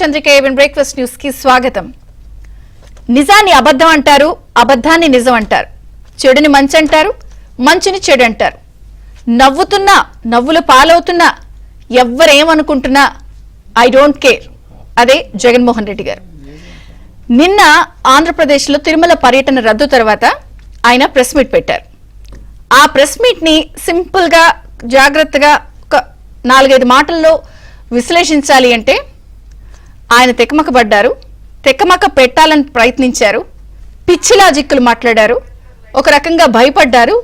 Chandrika ఏవెన్ breakfast news కి స్వాగతం. నిజాన్ని అబద్ధం అంటారు, అబద్ధాన్ని నిజం అంటారు, చెడుని మంచి అంటారు, మంచిని చెడు అంటారు. నవ్వుతున్నా నవ్వులు పాలవుతున్నా ఎవ్వరేమనుకుంటున్నా ఐ డోంట్ కేర్. అదే జగన్మోహన్ రెడ్డి గారు. నిన్న ఆంధ్రప్రదేశ్లో తిరుమల పర్యటన రద్దు తర్వాత ఆయన ప్రెస్ మీట్ పెట్టారు. ఆ ప్రెస్ మీట్ ని సింపుల్ గా జాగ్రత్తగా ఒక 4-5 మాటల్లో విశ్లేషించాలి అంటే ఆయన తెకమక పడ్డారు, తెకమక పెట్టాలని ప్రయత్నించారు, పిచ్చి లాజిక్లు మాట్లాడారు, ఒక రకంగా భయపడ్డారు,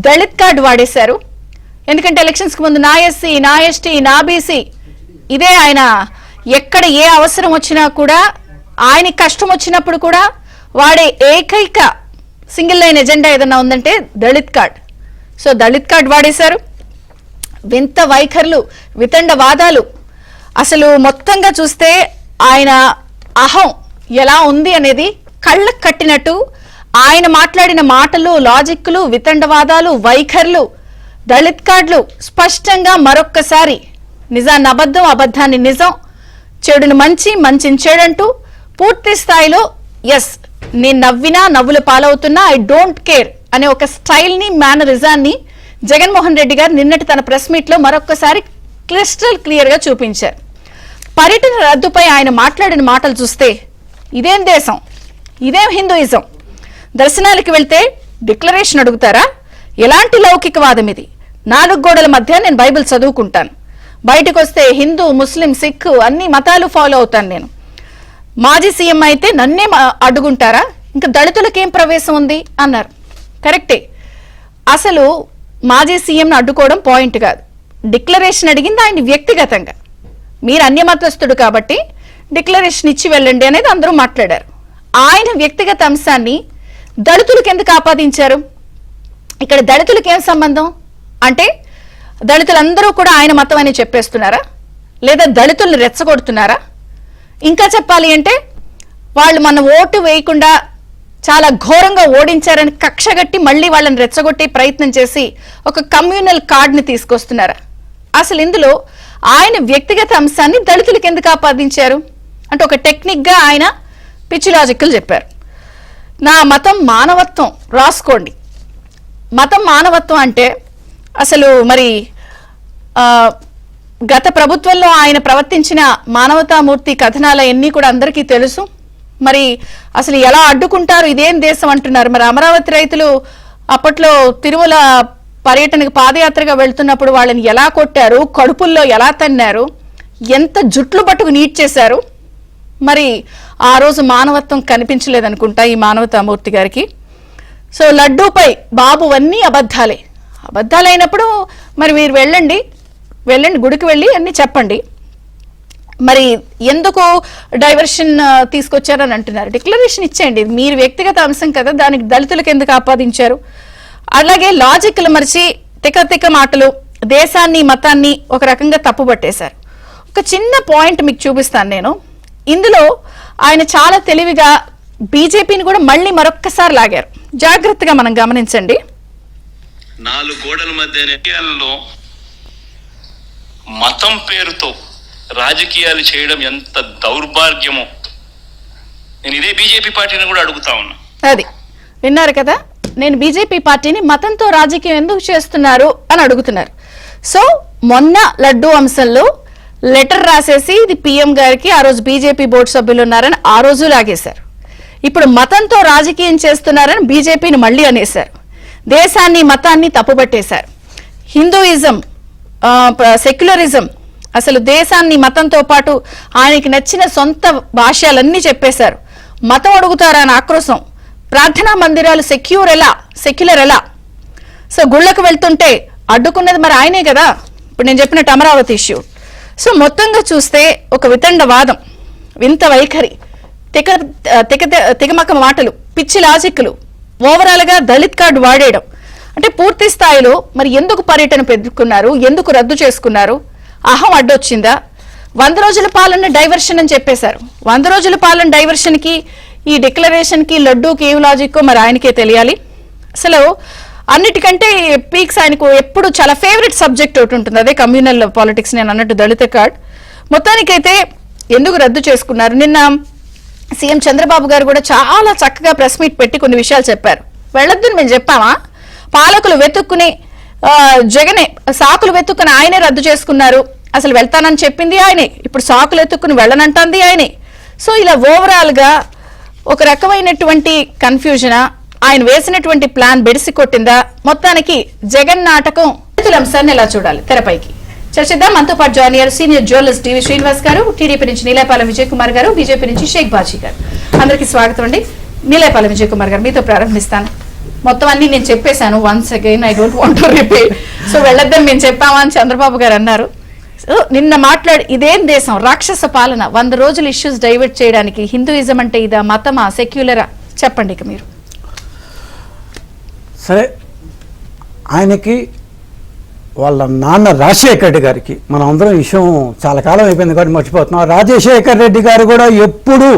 దళిత్ కార్డు వాడేశారు. ఎందుకంటే ఎలక్షన్స్కి ముందు నా ఎస్సీ, నా ఎస్టీ, నా బీసీ, ఇదే ఆయన ఎక్కడ ఏ అవసరం వచ్చినా కూడా, ఆయన కష్టం వచ్చినప్పుడు కూడా వాడే ఏకైక సింగిల్ లైన్ ఎజెండా ఏదన్నా ఉందంటే Dalit card. So Dalit card వాడేశారు. వింత వైఖరులు, వితండ వాదాలు, అసలు మొత్తంగా చూస్తే ఆయన అహం ఎలా ఉంది అనేది కళ్ళకు కట్టినట్టు ఆయన మాట్లాడిన మాటలు, లాజిక్లు, వితండవాదాలు, వైఖరులు, దళిత్ కార్డులు స్పష్టంగా మరొక్కసారి నిజాన్ని అబద్ధం, అబద్ధాన్ని నిజం, చెడుని మంచి, మంచిని చెడంటూ పూర్తి స్థాయిలో ఎస్ నేను నవ్వినా నవ్వులు పాలవుతున్నా ఐ డోంట్ కేర్ అనే ఒక స్టైల్ని, మేనరిజాన్ని జగన్మోహన్ రెడ్డి గారు నిన్నటి తన ప్రెస్ మీట్ లో మరొక్కసారి క్రిస్టల్ క్లియర్ గా చూపించారు. పర్యటన రద్దుపై ఆయన మాట్లాడిన మాటలు చూస్తే ఇదేం దేశం, ఇదేం హిందూయిజం, దర్శనాలకు వెళ్తే డిక్లరేషన్ అడుగుతారా, ఎలాంటి లౌకికవాదం ఇది, 4 గోడల మధ్య నేను బైబిల్ చదువుకుంటాను, బయటకు వస్తే హిందూ, ముస్లిం, సిక్ అన్ని మతాలు ఫాలో అవుతాను నేను, మాజీ సీఎం అయితే నన్నే అడ్డుకుంటారా, ఇంకా దళితులకేం ప్రవేశం ఉంది అన్నారు. కరెక్టే, అసలు మాజీ సీఎంను అడ్డుకోవడం పాయింట్ కాదు, డిక్లరేషన్ అడిగింది ఆయన వ్యక్తిగతంగా, మీరు అన్యమతస్తుడు కాబట్టి డిక్లరేషన్ ఇచ్చి వెళ్ళండి అనేది అందరూ మాట్లాడారు. ఆయన వ్యక్తిగత అంశాన్ని దళితులకు ఎందుకు ఆపాదించారు? ఇక్కడ దళితులకు ఏం సంబంధం అంటే దళితులందరూ కూడా ఆయన మతం అని చెప్పేస్తున్నారా, లేదా దళితుల్ని రెచ్చగొడుతున్నారా? ఇంకా చెప్పాలి అంటే వాళ్ళు మన ఓటు వేయకుండా చాలా ఘోరంగా ఓడించారని కక్షగట్టి మళ్ళీ వాళ్ళని రెచ్చగొట్టే ప్రయత్నం చేసి ఒక కమ్యూనల్ కార్డ్ని తీసుకొస్తున్నారా? అసలు ఇందులో ఆయన వ్యక్తిగత అంశాన్ని దళితులకు ఎందుకు ఆపాదించారు అంటే ఒక టెక్నిక్ గా ఆయన పిచ్చి లాజిక్లు చెప్పారు. నా మతం మానవత్వం, రాసుకోండి. మతం మానవత్వం అంటే అసలు మరి గత ప్రభుత్వంలో ఆయన ప్రవర్తించిన మానవతామూర్తి కథనాలు అన్నీ కూడా అందరికీ తెలుసు. మరి అసలు ఎలా అడ్డుకుంటారు, ఇదేం దేశం అంటున్నారు. మరి అమరావతి రైతులు అప్పట్లో తిరుమల పర్యటనకు పాదయాత్రగా వెళ్తున్నప్పుడు వాళ్ళని ఎలా కొట్టారు, కడుపుల్లో ఎలా తన్నారు, ఎంత జుట్లు పట్టుకు నీట్ చేశారు. మరి ఆ రోజు మానవత్వం కనిపించలేదనుకుంటా ఈ మానవతామూర్తి గారికి. సో లడ్డూపై బాబు అన్నీ అబద్ధాలే, అబద్ధాలైనప్పుడు మరి మీరు వెళ్ళండి గుడికి వెళ్ళి అన్ని చెప్పండి. మరి ఎందుకు డైవర్షన్ తీసుకొచ్చారని అంటున్నారు. డిక్లరేషన్ ఇచ్చేయండి, మీరు వ్యక్తిగత అంశం కదా, దానికి దళితులకు ఎందుకు ఆపాదించారు? అలాగే లాజిక్లు మరిచి తిక్క మాటలు, దేశాన్ని మతాన్ని ఒక రకంగా తప్పుపట్టేశారు. ఒక చిన్న పాయింట్ మీకు చూపిస్తాను నేను. ఇందులో ఆయన చాలా తెలివిగా బీజేపీని కూడా మళ్ళీ మరొక్కసారి లాగారు. జాగ్రత్తగా మనం గమనించండి. 4 గోడల మధ్య మతం పేరుతో రాజకీయాలు చేయడం ఎంత దౌర్భాగ్యమో నేను ఇదే బీజేపీ పార్టీని కూడా అడుగుతా ఉన్నా. అది విన్నారు కదా, నేను బీజేపీ పార్టీని మతంతో రాజకీయం ఎందుకు చేస్తున్నారు అని అడుగుతున్నారు. సో మొన్న లడ్డూ అంశంలో లెటర్ రాసేసి ఇది పీఎం గారికి, ఆ రోజు బీజేపీ బోర్డు సభ్యులు ఉన్నారని ఆ రోజు లాగేశారు. ఇప్పుడు మతంతో రాజకీయం చేస్తున్నారని బీజేపీని మళ్ళీ అనేశారు. దేశాన్ని మతాన్ని తప్పుపట్టేశారు. హిందూయిజం, సెక్యులరిజం, అసలు దేశాన్ని మతంతో పాటు ఆయనకి నచ్చిన సొంత భాష్యాలన్నీ చెప్పేశారు. మతం అడుగుతారా అని ఆక్రోశం. ప్రార్థనా మందిరాలు సెక్యులర్ ఎలా? సో గుళ్ళకు వెళ్తుంటే అడ్డుకున్నది మరి ఆయనే కదా, ఇప్పుడు నేను చెప్పినట్టు అమరావతి ఇష్యూ. సో మొత్తంగా చూస్తే ఒక వితండవాదం, వింత వైఖరి, తికమక మాటలు, పిచ్చి లాజిక్లు, ఓవరాల్ గా దళిత్ కార్డు వాడేయడం. అంటే పూర్తి స్థాయిలో మరి ఎందుకు పర్యటన పెట్టుకున్నారు, ఎందుకు రద్దు చేసుకున్నారు, అహం అడ్డొచ్చిందా? 100 రోజుల పాలన డైవర్షన్ అని చెప్పేశారు. 100 రోజుల పాలన డైవర్షన్ కి, ఈ డిక్లరేషన్ కి, లడ్డూకి ఏం లాజిక్కో మరి ఆయనకే తెలియాలి. అసలు అన్నిటికంటే పీక్స్ ఆయనకు ఎప్పుడు చాలా ఫేవరెట్ సబ్జెక్ట్ ఒకటి ఉంటుంది, అదే కమ్యూనల్ పాలిటిక్స్. నేను అన్నట్టు దళిత కార్డ్. మొత్తానికైతే ఎందుకు రద్దు చేసుకున్నారు? నిన్న సీఎం చంద్రబాబు గారు కూడా చాలా చక్కగా ప్రెస్ మీట్ పెట్టి కొన్ని విషయాలు చెప్పారు. వెళ్ళొద్దని మేము చెప్పామా? పాలకులు వెతుక్కుని జగనే సాకులు వెతుక్కుని ఆయనే రద్దు చేసుకున్నారు. అసలు వెళ్తానని చెప్పింది ఆయనే, ఇప్పుడు సాకులు ఎత్తుక్కుని వెళ్ళనంటుంది ఆయనే. సో ఇలా ఓవరాల్ గా ఒక రకమైనటువంటి కన్ఫ్యూజన్, ఆయన వేసినటువంటి ప్లాన్ బెడిసి కొట్టిందా? మొత్తానికి జగన్ నాటకం అంశాన్ని ఎలా చూడాలి తెరపైకి చర్చిద్దాం. మనతో పాటు జాయిన్ అయ్యారు సీనియర్ జర్నలిస్ట్ టీవీ శ్రీనివాస్ గారు, టీడీపీ నుంచి నీలేపాలెం విజయ్ కుమార్ గారు, బీజేపీ నుంచి షేక్ బాజీ గారు. అందరికీ స్వాగతం అండి. నీలేపాలెం విజయ్ కుమార్ గారు, మీతో ప్రారంభిస్తాను. మొత్తం అన్ని నేను చెప్పేశాను, once again I don't want to repeat. So వెళ్ళొద్దని మేము చెప్పామా అని చంద్రబాబు గారు అన్నారు. నిన్న మాట్లాడి ఇదేం దేశం, రాక్షస పాలన, 100 రోజులు ఇష్యూస్ డైవర్ట్ చేయడానికి హిందూయిజం అంటే ఇదా, మతమా, సెక్యులరా? చెప్పండి ఇక మీరు. సరే, ఆయనకి వాళ్ళ నాన్న రాజశేఖర రెడ్డి గారికి మనం అందరం విషయం చాలా కాలం అయిపోయింది కాబట్టి మర్చిపోతున్నాం. రాజశేఖర రెడ్డి గారు కూడా ఎప్పుడు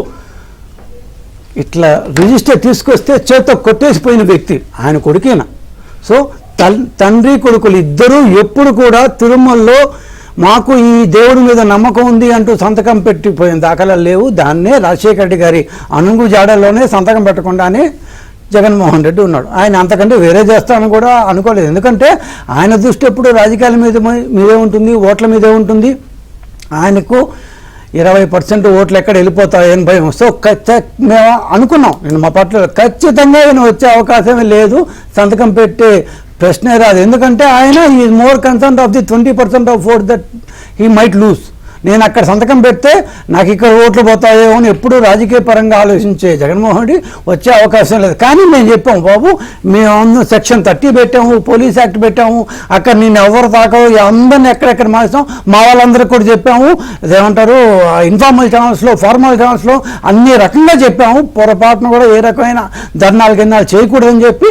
ఇట్లా రిజిస్టర్ తీసుకొస్తే చేత కొట్టేసిపోయిన వ్యక్తి ఆయన కొడుకేనా. సో తండ్రి కొడుకులు ఇద్దరూ ఎప్పుడు కూడా తిరుమలలో మాకు ఈ దేవుడి మీద నమ్మకం ఉంది అంటూ సంతకం పెట్టిపోయిన దాఖలాలు లేవు. దాన్నే రాజశేఖర రెడ్డి గారి అణుగు జాడల్లోనే సంతకం పెట్టకుండానే జగన్మోహన్ రెడ్డి ఉన్నాడు. ఆయన అంతకంటే వేరే చేస్తానని కూడా అనుకోలేదు. ఎందుకంటే ఆయన దృష్టి ఎప్పుడు రాజకీయాల మీదే ఉంటుంది, ఓట్ల మీదే ఉంటుంది. ఆయనకు 20% ఓట్లు ఎక్కడ వెళ్ళిపోతాయని భయం. సో మేము అనుకున్నాం, నేను మా పార్టీలో ఖచ్చితంగా ఆయన వచ్చే అవకాశమే లేదు, సంతకం పెట్టే ప్రశ్నే రాదు. ఎందుకంటే ఆయన is more concern of the 20% of vote that he might lose. నేను అక్కడ సంతకం పెడితే నాకు ఇక్కడ ఓట్లు పోతాయేమో అని ఎప్పుడు రాజకీయ పరంగా ఆలోచించే జగన్మోహన్ రెడ్డి వచ్చే అవకాశం లేదు. కానీ మేము చెప్పాము, బాబు మేము సెక్షన్ 30 పెట్టాము, పోలీస్ యాక్ట్ పెట్టాము, అక్కడ నేను ఎవరు తాకో అందరినీ ఎక్కడెక్కడ మార్చాం. మా వాళ్ళందరికీ కూడా చెప్పాము, అదేమంటారు ఇన్ఫార్మల్ ఛానల్స్లో, ఫార్మల్ ఛానల్స్లో అన్ని రకంగా చెప్పాము. పొరపాటును కూడా ఏ రకమైన ధర్నాలు గిన్నాలు చేయకూడదని చెప్పి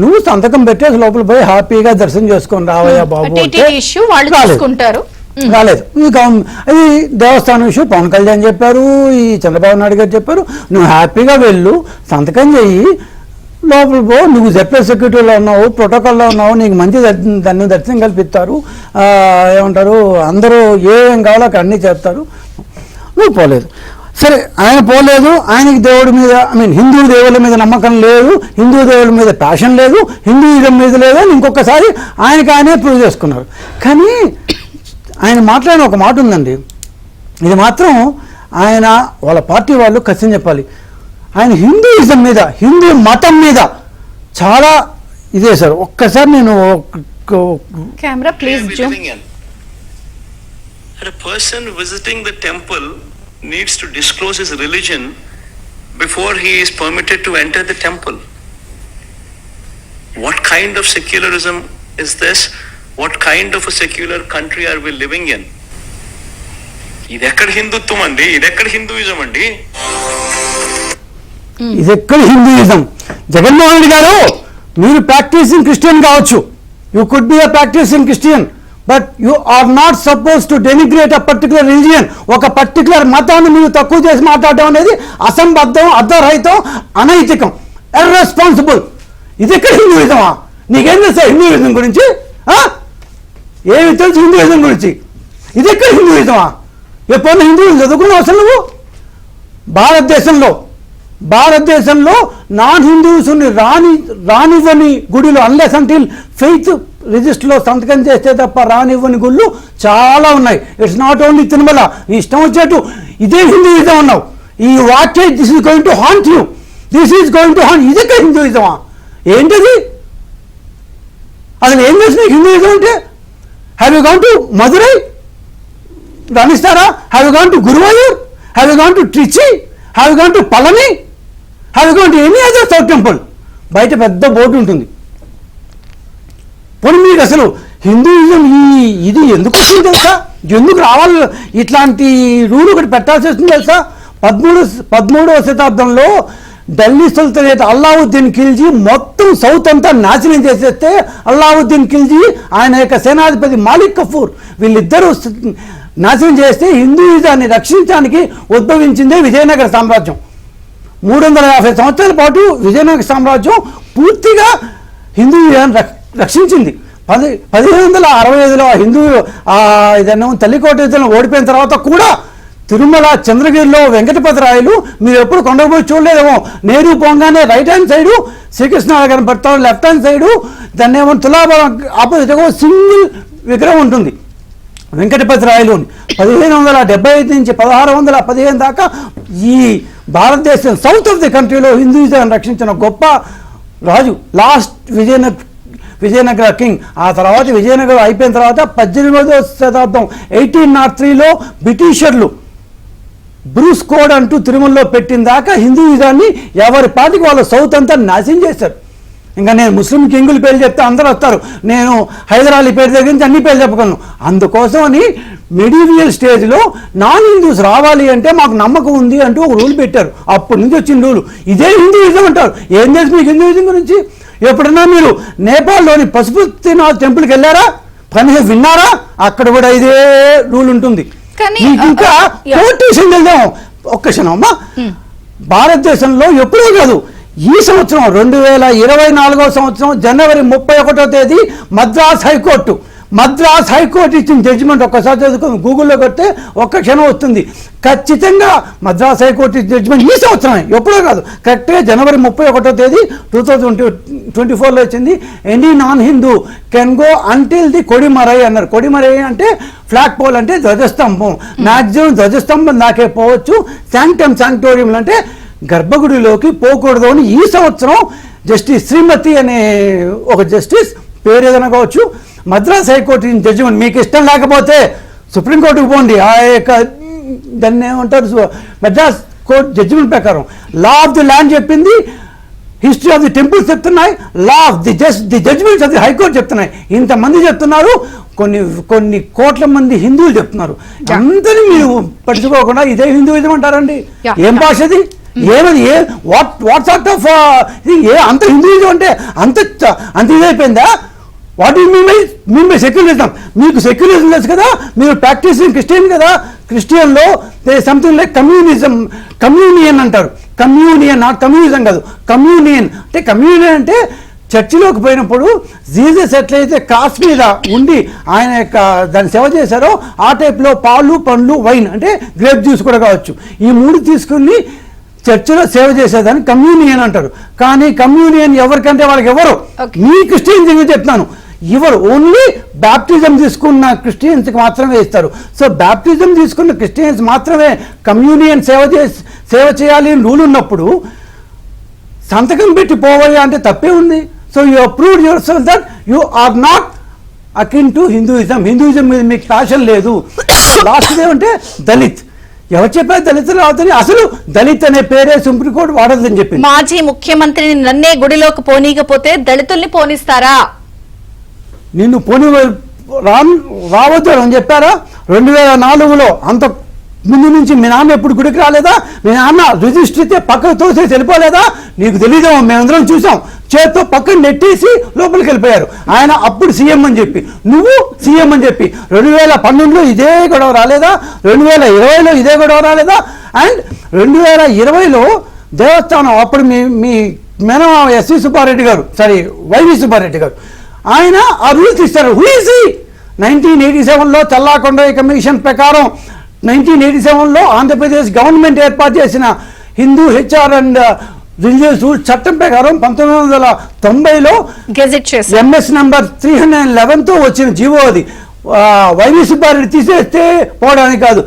నువ్వు సంతకం పెట్టేసి లోపల పోయి హ్యాపీగా దర్శనం చేసుకొని రావయ్యా బాబు రాలేదు. ఇది దేవస్థానం ఇష్యూ పవన్ కళ్యాణ్ చెప్పారు, ఈ చంద్రబాబు నాయుడు గారు చెప్పారు, నువ్వు హ్యాపీగా వెళ్ళు, సంతకం చెయ్యి, లోపల పో, నువ్వు జెడ్పీ సెక్యూరిటీలో ఉన్నావు, ప్రోటోకాల్లో ఉన్నావు, నీకు మంచి దాన్ని దర్శనం కల్పిస్తారు, ఏమంటారు అందరూ ఏం కావాలో అక్కడ అన్నీ చేస్తారు. నువ్వు పోలేదు. సరే, ఆయన పోలేదు, ఆయనకి దేవుడి మీద హిందూ దేవుళ్ళ మీద నమ్మకం లేదు, హిందూ దేవుళ్ళ మీద ప్యాషన్ లేదు, హిందూయిజం మీద లేదు అని ఇంకొకసారి ఆయనే ప్రూవ్ చేసుకున్నారు. కానీ ఆయన మాట్లాడిన ఒక మాట ఉందండి, ఇది మాత్రం ఆయన వాళ్ళ పార్టీ వాళ్ళు ఖచ్చితంగా చెప్పాలి. ఆయన హిందూయిజం మీద, హిందూ మతం మీద చాలా ఇదే సార్. ఒక్కసారి నేను camera please Zoom. A person visiting the temple needs to disclose his religion before he is permitted to enter the temple. What kind of secularism is this? What kind of a secular country are we living in? ఇదెక్కడ హిందుత్వం అండి, ఇదెక్కడ Hinduism అండి, ఇదెక్కడ Hinduism? Jaganmohan Reddy గారు, మీరు practising Christian కావచ్చు, you could be a practising Christian, but you are not suppose to denigrate a particular religion. ఒక పర్టికులర్ మతాన్ని మీరు తక్కువ చేసి మాట్లాడటం అనేది అసంబద్ధం, అర్ధరహితం, అనైతికం, ఇర్రెస్పాన్సిబుల్. ఇది ఎక్కడ హిందూయిజమా? నీకేం తెలుసా హిందూయిజం గురించి? ఏమి తెలుసు హిందూయిజం గురించి? ఇది ఎక్కడ హిందూయిజమా? ఎప్పుడన్నా హిందూయిజం చదువుకున్న అసలు నువ్వు? భారతదేశంలో నాన్ హిందూస్ని రానివ్వని గుడిలో, అన్లెస్ అంటిల్ ఫెయిత్ రిజిస్టర్లో సంతకం చేస్తే తప్ప రానివ్వని గుళ్ళు చాలా ఉన్నాయి. It's not only Tirumala. నీ ఇష్టం వచ్చేట్టు ఇదే హిందూయిజం అన్నావు. ఈ వాక్య this is going to haunt you, this is going to haunt. ఇదే హిందూయిజమా? ఏంటది? అసలు ఏం చేసిన హిందూయిజం అంటే? Have you gone to Madurai రాణిస్తారా? Have you gone to Guruvayur? Have you gone to Trichy? Have you gone to Palani? Have you gone to any other south temple? బయట పెద్ద బోర్డు ఉంటుంది. పోనీ మీకు అసలు హిందూయిజం ఇది ఎందుకు వచ్చింది తెలుసా? ఎందుకు రావాలి? ఇట్లాంటి రూల్ ఒకటి పెట్టాల్సి వస్తుంది తెలుసా? 13వ శతాబ్దంలో ఢిల్లీ సుల్తానేట్ అల్లావుద్దీన్ ఖిల్జీ మొత్తం సౌత్ అంతా నాశనం చేసేస్తే, అల్లావుద్దీన్ ఖిల్జీ ఆయన యొక్క సేనాధిపతి మాలిక్ కఫూర్ వీళ్ళిద్దరూ నాశనం చేస్తే హిందూయిజాన్ని రక్షించడానికి ఉద్భవించిందే విజయనగర సామ్రాజ్యం. 350 సంవత్సరాల పాటు విజయనగర సామ్రాజ్యం పూర్తిగా హిందూయిజాన్ని రక్షించింది. 1765లో హిందూ ఇదన్నా తల్లికోట యుద్ధంలో ఓడిపోయిన తర్వాత కూడా తిరుమల చంద్రగిరిలో వెంకటపతిరాయలు మీరు ఎప్పుడు కొండపోయి చూడలేదేమో. నేరు పోగానే రైట్ హ్యాండ్ సైడు శ్రీకృష్ణ కనపడతాడు, లెఫ్ట్ హ్యాండ్ సైడు దాన్ని ఏమో తులాభారం ఆపోజిట్ సింగిల్ విగ్రహం ఉంటుంది వెంకటపతిరాయలు. 1575 నుంచి 1615 దాకా ఈ భారతదేశం సౌత్ ఆఫ్ ది కంట్రీలో హిందూయిజాన్ని రక్షించిన గొప్ప రాజు. Last Vijayanagara king. ఆ తర్వాత విజయనగరం అయిపోయిన తర్వాత 18వ శతాబ్దం 1803లో బ్రిటిషర్లు బ్రూస్ కోడ్ అంటూ తిరుమలలో పెట్టిన దాకా హిందూయిజాన్ని ఎవరి పాటికి వాళ్ళ సౌత్ అంతా నాశనం చేశారు. ఇంకా నేను ముస్లిం కింగుల పేరు చెప్తే అందరూ వస్తారు, నేను హైదరాలీ పేరు దగ్గర నుంచి అన్ని పేర్లు చెప్పగలను. అందుకోసమని మెడీవియల్ స్టేజ్లో నాన్ హిందూస్ రావాలి అంటే మాకు నమ్మకం ఉంది అంటూ ఒక రూల్ పెట్టారు. అప్పటి నుంచి వచ్చిన రూలు ఇదే హిందూయిజం అంటారు. ఏం తెలుసు మీకు హిందూయిజం గురించి? ఎప్పుడన్నా మీరు నేపాల్లోని పశుపతినాథ్ టెంపుల్కి వెళ్ళారా? కనీసం విన్నారా? అక్కడ కూడా ఇదే రూల్ ఉంటుంది. ఇంకా కోటేషన్ వెళ్దాం ఒక్క క్షణం అమ్మా. భారతదేశంలో ఎప్పుడూ కాదు, ఈ సంవత్సరం 2024వ సంవత్సరం జనవరి 31వ తేదీ మద్రాస్ హైకోర్టు ఇచ్చిన జడ్జిమెంట్ ఒక్కసారి చదువుకుని గూగుల్లో కొడితే ఒక్క క్షణం వస్తుంది. ఖచ్చితంగా మద్రాస్ హైకోర్టు జడ్జిమెంట్ ఈ సంవత్సరమే, ఎప్పుడో కాదు, కరెక్ట్గా జనవరి 31వ తేదీ 2024లో వచ్చింది. Any non Hindu can go until the కొడిమరై అన్నారు. కొడిమరై అంటే ఫ్లాగ్ పోల్ అంటే ధ్వజస్తంభం. మ్యాక్సిమం ధ్వజస్తంభం దాకే పోవచ్చు. శాంక్టోరియం అంటే గర్భగుడిలోకి పోకూడదు అని ఈ సంవత్సరం జస్టిస్ శ్రీమతి అనే ఒక జస్టిస్ పేరు ఏదైనా కావచ్చు మద్రాస్ హైకోర్టు జడ్జిమెంట్. మీకు ఇష్టం లేకపోతే సుప్రీంకోర్టుకు పోండి. ఆ యొక్క దాన్ని ఏమంటారు మద్రాస్ కోర్టు జడ్జిమెంట్ ప్రకారం లా ఆఫ్ ది ల్యాండ్ చెప్పింది, హిస్టరీ ఆఫ్ ది టెంపుల్స్ చెప్తున్నాయి, law of the judgments of the high court చెప్తున్నాయి. ఇంతమంది చెప్తున్నారు, కొన్ని కోట్ల మంది హిందువులు చెప్తున్నారు. అందరినీ మీరు పట్టించుకోకుండా ఇదే హిందూయిజం అంటారండి. ఏం భాష అది? ఏమది? వాట్ సార్ట్ ఆఫ్ అంత హిందూయిజం అంటే అంత ఇదైపోయిందా? What you mean by secularism? మీకు సెక్యులరిజం తెలుసు కదా, మీరు ప్రాక్టీసింగ్ క్రిస్టియన్ కదా. క్రిస్టియన్లో దే సంథింగ్ లైక్ కమ్యూనియన్ అంటారు. కమ్యూనియన్, నాట్ కమ్యూనిజం కాదు, కమ్యూనియన్. అంటే కమ్యూనియన్ అంటే చర్చిలోకి పోయినప్పుడు జీసస్ ఎట్లయితే క్రాస్ మీద ఉండి ఆయన యొక్క దాన్ని సేవ చేశారో ఆ టైప్లో పాలు, పండ్లు, వైన్ అంటే గ్రేప్ జ్యూస్ కూడా కావచ్చు, ఈ మూడు తీసుకుని చర్చిలో సేవ చేసేదాన్ని కమ్యూనియన్ అంటారు. కానీ కమ్యూనియన్ ఎవరికంటే వాళ్ళకి ఎవరు? మీ క్రిస్టియన్స్ చెప్తాను, ఎవరు ఓన్లీ బ్యాప్టిజం తీసుకున్న క్రిస్టియన్స్కి మాత్రమే ఇస్తారు. సో బ్యాప్టిజం తీసుకున్న క్రిస్టియన్స్ మాత్రమే కమ్యూనియన్ సేవ చేయాలి అని రూల్ ఉన్నప్పుడు సంతకం పెట్టి పోవాలి అంటే తప్పే ఉంది. So you approved yourself that you are not akin to Hinduism. Hinduism మీద మీకు ప్యాషన్ లేదు. లాస్ట్ ఏమంటే దళిత్. ఎవరు చెప్పారు దళితులు అవుతుంది? అసలు దళిత్ అనే పేరే సుప్రీంకోర్టు వాడదని చెప్పి మాజీ ముఖ్యమంత్రిని నన్నే గుడిలోకి పోనీకపోతే దళితుల్ని పోనిస్తారా? నిన్ను రావద్దు అని చెప్పారా? 2004లో అంత ముందు నుంచి మీ నాన్న ఎప్పుడు గుడికి రాలేదా? మీ నాన్న రిజిస్టర్ అయితే పక్కకు తోసేసి వెళ్ళిపోలేదా? నీకు తెలీదేమో, మేమందరం చూసాం. చేత్తో పక్కన నెట్టేసి లోపలికి వెళ్ళిపోయారు. ఆయన అప్పుడు సీఎం అని చెప్పి, నువ్వు సీఎం అని చెప్పి. 2012లో ఇదే గొడవ రాలేదా? 2020లో ఇదే గొడవ రాలేదా? అండ్ 2020లో దేవస్థానం అప్పుడు మీ మేనమామ వైవి సుబ్బారెడ్డి గారు ఆయన ఆ రూల్స్ ఇస్తారు. హూఈసీ 1987లో చల్లాకొండ కమిషన్ ప్రకారం 1987లో ఆంధ్రప్రదేశ్ గవర్నమెంట్ ఏర్పాటు చేసిన Hindu HR and religious rules చట్టం ప్రకారం 1990లో గెజెట్ చేసి ఎంఎస్ నంబర్ 311తో వచ్చిన జీవో అది. వైవి సుబ్బారెడ్డి తీసేస్తే పోవడానికి కాదు,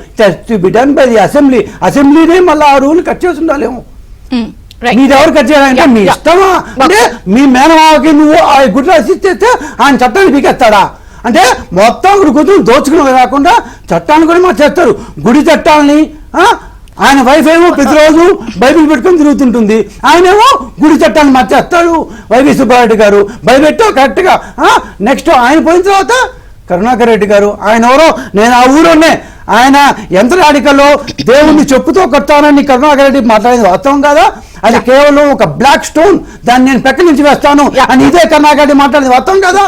to be done by the అసెంబ్లీనే మళ్ళీ ఆ రూల్ కట్ చేసి ఉండాలేమో. మీరెవరు కట్ చేయాలంటే మీ ఇష్టమా? అంటే మీ మేనమావకి నువ్వు ఆ గుడి రాసిస్తే ఆయన చట్టాన్ని పీకేస్తాడా? అంటే మొత్తం కూతురు దోచుకునే కాకుండా చట్టాన్ని కూడా మార్చేస్తారు. గుడి చట్టాలని ఆయన వైఫ్ ఏమో ప్రతిరోజు బైబిల్ పెట్టుకొని తిరుగుతుంటుంది, ఆయనేమో గుడి చట్టాన్ని మార్చేస్తాడు వైవి సుబ్బారెడ్డి గారు. భయపెట్టో కరెక్ట్గా. నెక్స్ట్ ఆయన పోయిన తర్వాత కరుణాకర్ రెడ్డి గారు, ఆయన ఎవరో నేను ఆ ఊరోనే, ఆయన యంత్రాడికల్లో దేవుణ్ణి చెప్పుతో కొట్టానని కరుణాకర్ రెడ్డి మాట్లాడేది వాస్తవం కాదా? అది కేవలం ఒక బ్లాక్ స్టోన్, దాన్ని నేను పెక్క నుంచి వేస్తాను అని ఇదే కరుణాకర్ రెడ్డి మాట్లాడేది వాస్తవం కాదా?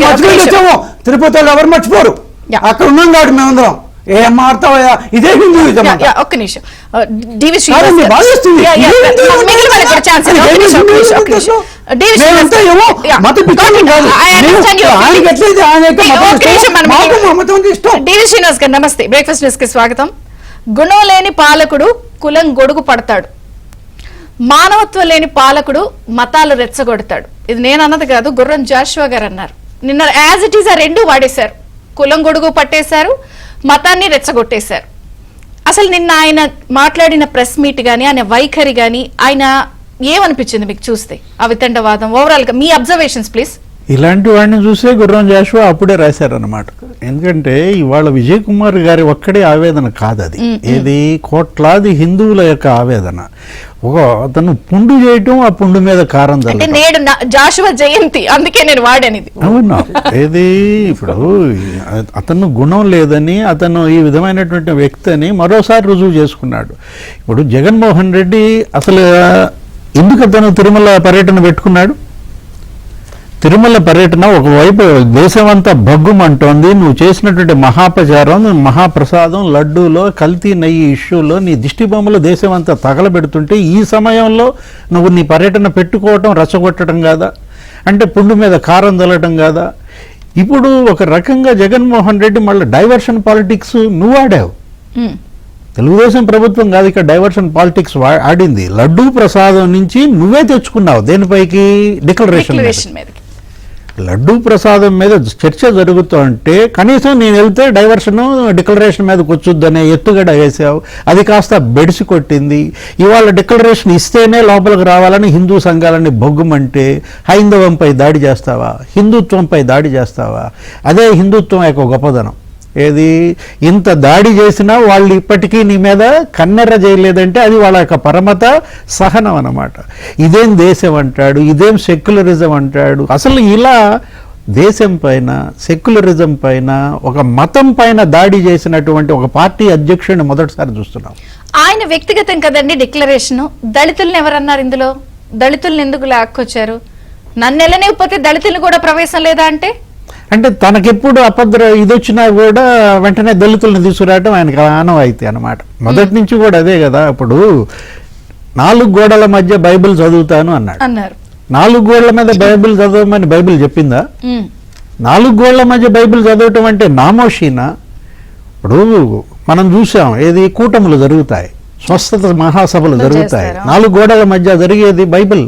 మర్చిపోయి తిరుపతిలో ఎవరు మర్చిపోరు, అక్కడ ఉన్నాం కాబట్టి మేమందరం. ఏం మారుతావా? ఇదే హిందూయిజం. ఒక్క నిమిషం నమస్తే, బ్రేక్ఫాస్ట్ న్యూస్ కి స్వాగతం. గుణం లేని పాలకుడు కులం గొడుగు పడతాడు, మానవత్వం లేని పాలకుడు మతాలు రెచ్చగొడతాడు. ఇది నేను అన్నది కాదు, గుర్రం జాషువా గారు అన్నారు. నిన్న యాజ్ ఇట్ ఈస్ ఆ రెండు వాడేశారు. కులం గొడుగు పట్టేశారు, మతాన్ని రెచ్చగొట్టేశారు. అసలు నిన్న ఆయన మాట్లాడిన ప్రెస్ మీట్ గానీ, ఆయన వైఖరి గానీ, ఆయన ఏమనిపించింది మీకు చూస్తే? ఆ వితండవాదం ఓవరాల్ గా మీ అబ్జర్వేషన్స్ ప్లీజ్. ఇలాంటి వాడిని చూసే గుర్రం జాషువా అప్పుడే రాశారన్నమాట. ఎందుకంటే ఇవాళ విజయ్ కుమార్ గారి ఒక్కడే ఆవేదన కాదు అది, ఏది కోట్లాది హిందువుల యొక్క ఆవేదన. అతను పుండు చేయటం, ఆ పుండు మీద కారం అంటే నేడు జాషువా జయంతి, అందుకే నేను వాడనిది. అవునా, ఏది ఇప్పుడు అతను గుణం లేదని, అతను ఈ విధమైనటువంటి వ్యక్తి అని మరోసారి రుజువు చేసుకున్నాడు. ఇప్పుడు జగన్మోహన్ రెడ్డి అసలు ఎందుకు అతను తిరుమల పర్యటన పెట్టుకున్నాడు? తిరుమల పర్యటన ఒకవైపు దేశమంతా భగ్గుమంటోంది, నువ్వు చేసినటువంటి మహాపచారం, మహాప్రసాదం, లడ్డూలో కల్తీ నెయ్యి ఇష్యూలో నీ దిష్టి బొమ్మలు దేశమంతా తగలబెడుతుంటే ఈ సమయంలో నువ్వు నీ పర్యటన పెట్టుకోవటం రచ్చగొట్టడం కాదా? అంటే పుండు మీద కారం చల్లటం కాదా? ఇప్పుడు ఒక రకంగా జగన్మోహన్ రెడ్డి మళ్ళీ డైవర్షన్ పాలిటిక్స్ నువ్వు ఆడావు. తెలుగుదేశం ప్రభుత్వం కాదు ఇక్కడ డైవర్షన్ పాలిటిక్స్ ఆడింది. లడ్డూ ప్రసాదం నుంచి నువ్వే తెచ్చుకున్నావు దేనిపైకి? డిక్లరేషన్ మీదకి. లడ్డూ ప్రసాదం మీద చర్చ జరుగుతుంటే కనీసం నేను వెళ్తే డైవర్షన్ డిక్లరేషన్ మీదకి వచ్చుద్దనే ఎత్తుగడ వేసావు, అది కాస్త బెడిసి కొట్టింది. ఇవాళ డిక్లరేషన్ ఇస్తేనే లోపలికి రావాలని హిందూ సంఘాలని బొగ్గుమంటే హైందవంపై దాడి చేస్తావా? హిందుత్వంపై దాడి చేస్తావా? అదే హిందుత్వం యొక్క గొప్పదనం. ఏది ఇంత దాడి చేసినా వాళ్ళు ఇప్పటికీ నీ మీద కన్నెర్ర చేయలేదంటే అది వాళ్ళ యొక్క పరమత సహనం అన్నమాట. ఇదేం దేశం అంటాడు, ఇదేం సెక్యులరిజం అంటాడు. అసలు ఇలా దేశం పైన, సెక్యులరిజం పైన, ఒక మతం పైన దాడి చేసినటువంటి ఒక పార్టీ అధ్యక్షుడిని మొదటిసారి చూస్తున్నాం. ఆయన వ్యక్తిగతం కదండి డిక్లరేషన్. దళితుల్ని ఎవరన్నారు ఇందులో? దళితుల్ని ఎందుకు లాక్కొచ్చారు? నన్ను వెళ్ళనికపోతే దళితుల్ని కూడా ప్రవేశం లేదా అంటే తనకెప్పుడు ఇదొచ్చినా కూడా వెంటనే దళితులను తీసుకురావడం ఆయనకు ఆనవాయితీ అనమాట. మొదటి నుంచి కూడా అదే కదా. ఇప్పుడు 4 గోడల మధ్య బైబిల్ చదువుతాను అన్నాడు. 4 గోడల మీద బైబిల్ చదవమని బైబిల్ చెప్పిందా? 4 గోడల మధ్య బైబిల్ చదవటం అంటే నామోషీనా? ఇప్పుడు మనం చూసాం, ఏది కూటములు జరుగుతాయి, స్వస్థత మహాసభలు జరుగుతాయి, 4 గోడల మధ్య జరిగేది బైబిల్.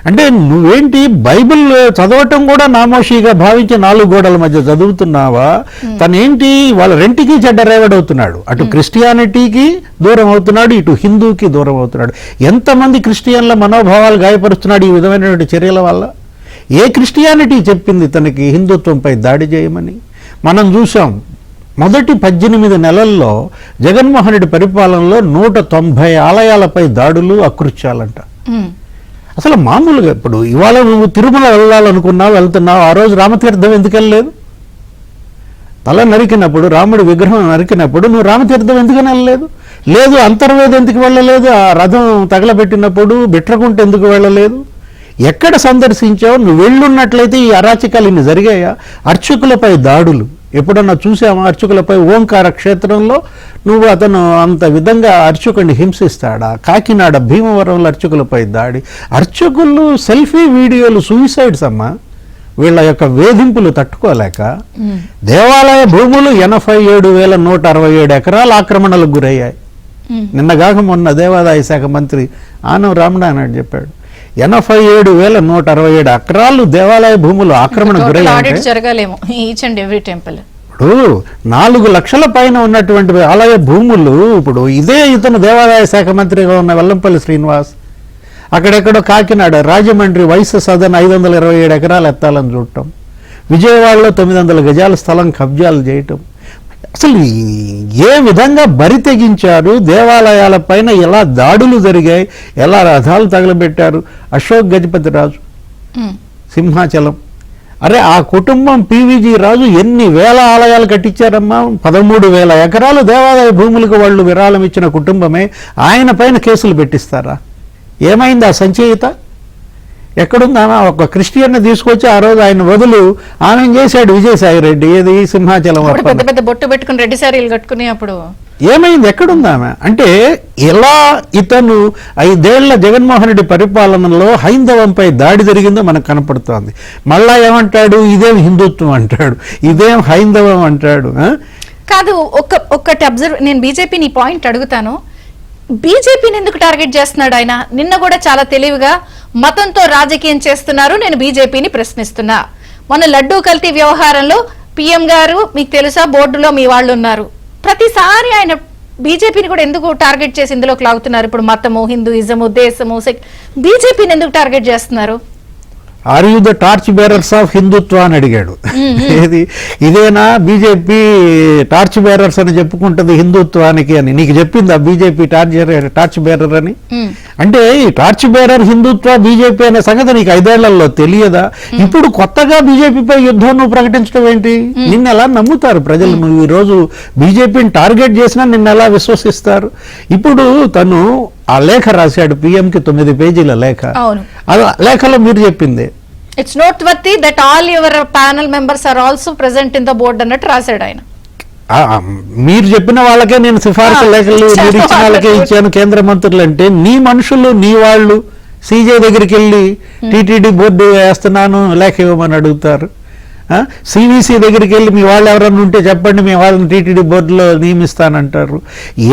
అంటే నువ్వేంటి బైబిల్ చదవటం కూడా నామోషిగా భావించి 4 గోడల మధ్య చదువుతున్నావా? తనేంటి వాళ్ళ రెంటికి చెడ్డ రేవడవుతున్నాడు. అటు క్రిస్టియానిటీకి దూరం అవుతున్నాడు, ఇటు హిందూకి దూరం అవుతున్నాడు. ఎంతమంది క్రిస్టియన్ల మనోభావాలు గాయపరుస్తున్నాడు ఈ విధమైనటువంటి చర్యల వల్ల? ఏ క్రిస్టియానిటీ చెప్పింది తనకి హిందుత్వంపై దాడి చేయమని? మనం చూసాం మొదటి 18 నెలల్లో జగన్మోహన్ రెడ్డి పరిపాలనలో 190 ఆలయాలపై దాడులు, అకృత్యాలంట. అసలు మామూలుగా ఇప్పుడు ఇవాళ నువ్వు తిరుమల వెళ్ళాలనుకున్నావు, వెళ్తున్నావు, ఆ రోజు రామతీర్థం ఎందుకు వెళ్ళలేదు? తల నరికినప్పుడు, రాముడి విగ్రహం నరికినప్పుడు నువ్వు రామతీర్థం ఎందుకని వెళ్ళలేదు? లేదు అంతర్వేది ఎందుకు వెళ్ళలేదు? ఆ రథం తగలబెట్టినప్పుడు బిట్రకుంట ఎందుకు వెళ్ళలేదు? ఎక్కడ సందర్శించావు? నువ్వు వెళ్ళున్నట్లయితే ఈ అరాచకాలు ఇన్ని జరిగాయా? అర్చకులపై దాడులు ఎప్పుడన్నా చూసామా? అర్చకులపై ఓంకార క్షేత్రంలో అతను అంత విధంగా అర్చకుడిని హింసిస్తాడా? కాకినాడ భీమవరంలో అర్చకులపై దాడి, అర్చకులు సెల్ఫీ వీడియోలు, సూసైడ్స్ అమ్మా. వీళ్ళ యొక్క వేధింపులు తట్టుకోలేక దేవాలయ భూములు 87,167 ఎకరాల ఆక్రమణలకు గురయ్యాయి. నిన్నగాక మొన్న దేవాదాయ శాఖ మంత్రి ఆనం రామనారాయణ చెప్పాడు, 87,167 ఎకరాలు దేవాలయ భూములు ఆక్రమణకు గురయ్యాయి. ఇప్పుడు 4 లక్షల పైన ఉన్నటువంటి ఆలయ భూములు, ఇప్పుడు ఇదే ఇతను దేవాదాయ శాఖ మంత్రిగా ఉన్న వెల్లంపల్లి శ్రీనివాస్ అక్కడెక్కడో కాకినాడ, రాజమండ్రి వయసు సదన్ 527 ఎకరాలు ఎత్తాలని చూడటం, విజయవాడలో 900 గజాల స్థలం కబ్జాలు చేయటం. అసలు ఏ విధంగా బరి తెగించారు? దేవాలయాల పైన ఎలా దాడులు జరిగాయి, ఎలా రథాలు తగలబెట్టారు? అశోక్ గజపతి రాజు, సింహాచలం, అరే ఆ కుటుంబం పివిజి రాజు ఎన్ని వేల ఆలయాలు కట్టించారమ్మా? 13,000 ఎకరాలు దేవాలయ భూములకు వాళ్ళు విరాళం ఇచ్చిన కుటుంబమే. ఆయన పైన కేసులు పెట్టిస్తారా? ఏమైంది ఆ సంచయిత? ఎక్కడుందామా? ఒక క్రిస్టియన్ తీసుకొచ్చి ఆ రోజు ఆయన వదులు ఆమె చేశాడు విజయసాయి రెడ్డి, ఏది సింహాచలం పెద్ద పెద్ద బొట్టు పెట్టుకుని రెడ్డి సారీలు కట్టుకుని అప్పుడు ఏమైంది? ఎక్కడుందామె? అంటే ఎలా ఇతను 5 ఏళ్ల జగన్మోహన్ రెడ్డి పరిపాలనలో హైందవంపై దాడి జరిగిందో మనకు కనపడుతోంది. మళ్ళా ఏమంటాడు? ఇదేం హిందుత్వం అంటాడు, ఇదేం హైందవం అంటాడు. కాదు, ఒక్కటి అబ్జర్వ్, నేను బీజేపీని పాయింట్ అడుగుతాను. బీజేపీని ఎందుకు టార్గెట్ చేస్తున్నాడు ఆయన? నిన్న కూడా చాలా తెలివిగా మతంతో రాజకీయం చేస్తున్నారు, నేను బీజేపీని ప్రశ్నిస్తున్నా. మొన్న లడ్డూ కల్తీ వ్యవహారంలో పిఎం గారు మీకు తెలుసా బోర్డులో మీ వాళ్ళు ఉన్నారు. ప్రతిసారి ఆయన బీజేపీని కూడా ఎందుకు టార్గెట్ చేసి ఇందులోకి లాగుతున్నారు? ఇప్పుడు మతము, హిందూయిజము, దేశము, బీజేపీని ఎందుకు టార్గెట్ చేస్తున్నారు? Are you the torch bearers of Hindutva అని అడిగాడు. ఏది ఇదేనా బీజేపీ టార్చ్ బేరర్స్ అని చెప్పుకుంటుంది హిందుత్వానికి అని? నీకు చెప్పిందా బీజేపీ టార్చ్ బేరర్ అని? అంటే ఈ టార్చ్ బేరర్ హిందుత్వ బీజేపీ అనే సంగతి నీకు 5 ఏళ్లలో తెలియదా? ఇప్పుడు కొత్తగా బీజేపీపై యుద్ధం నువ్వు ప్రకటించడం ఏంటి? నిన్ను ఎలా నమ్ముతారు ప్రజలు? నువ్వు ఈ రోజు బీజేపీని టార్గెట్ చేసినా నిన్ను ఎలా విశ్వసిస్తారు? ఇప్పుడు తను ఆ లేఖ రాశాడు, పిఎంకి 9 పేజీల లేఖ. ఆ లేఖలో మీరు చెప్పింది it's noteworthy that all your panel members are also present in the board అన్నట్టు రాశాడు ఆయన. మీరు చెప్పిన వాళ్ళకే నేను సిఫార్సు లేఖలు మీరు ఇచ్చిన వాళ్ళకే ఇచ్చాను కేంద్ర మంత్రులు అంటే, నీ మనుషులు నీ వాళ్ళు సీజే దగ్గరికి వెళ్ళి టీటీడీ బోర్డు వేస్తున్నాను లేఖ ఇవ్వమని అడుగుతారు. సివిసి దగ్గరికి వెళ్ళి మీ వాళ్ళు ఎవరన్నా ఉంటే చెప్పండి, మీ వాళ్ళని టీటీడీ బోర్డులో నియమిస్తానంటారు.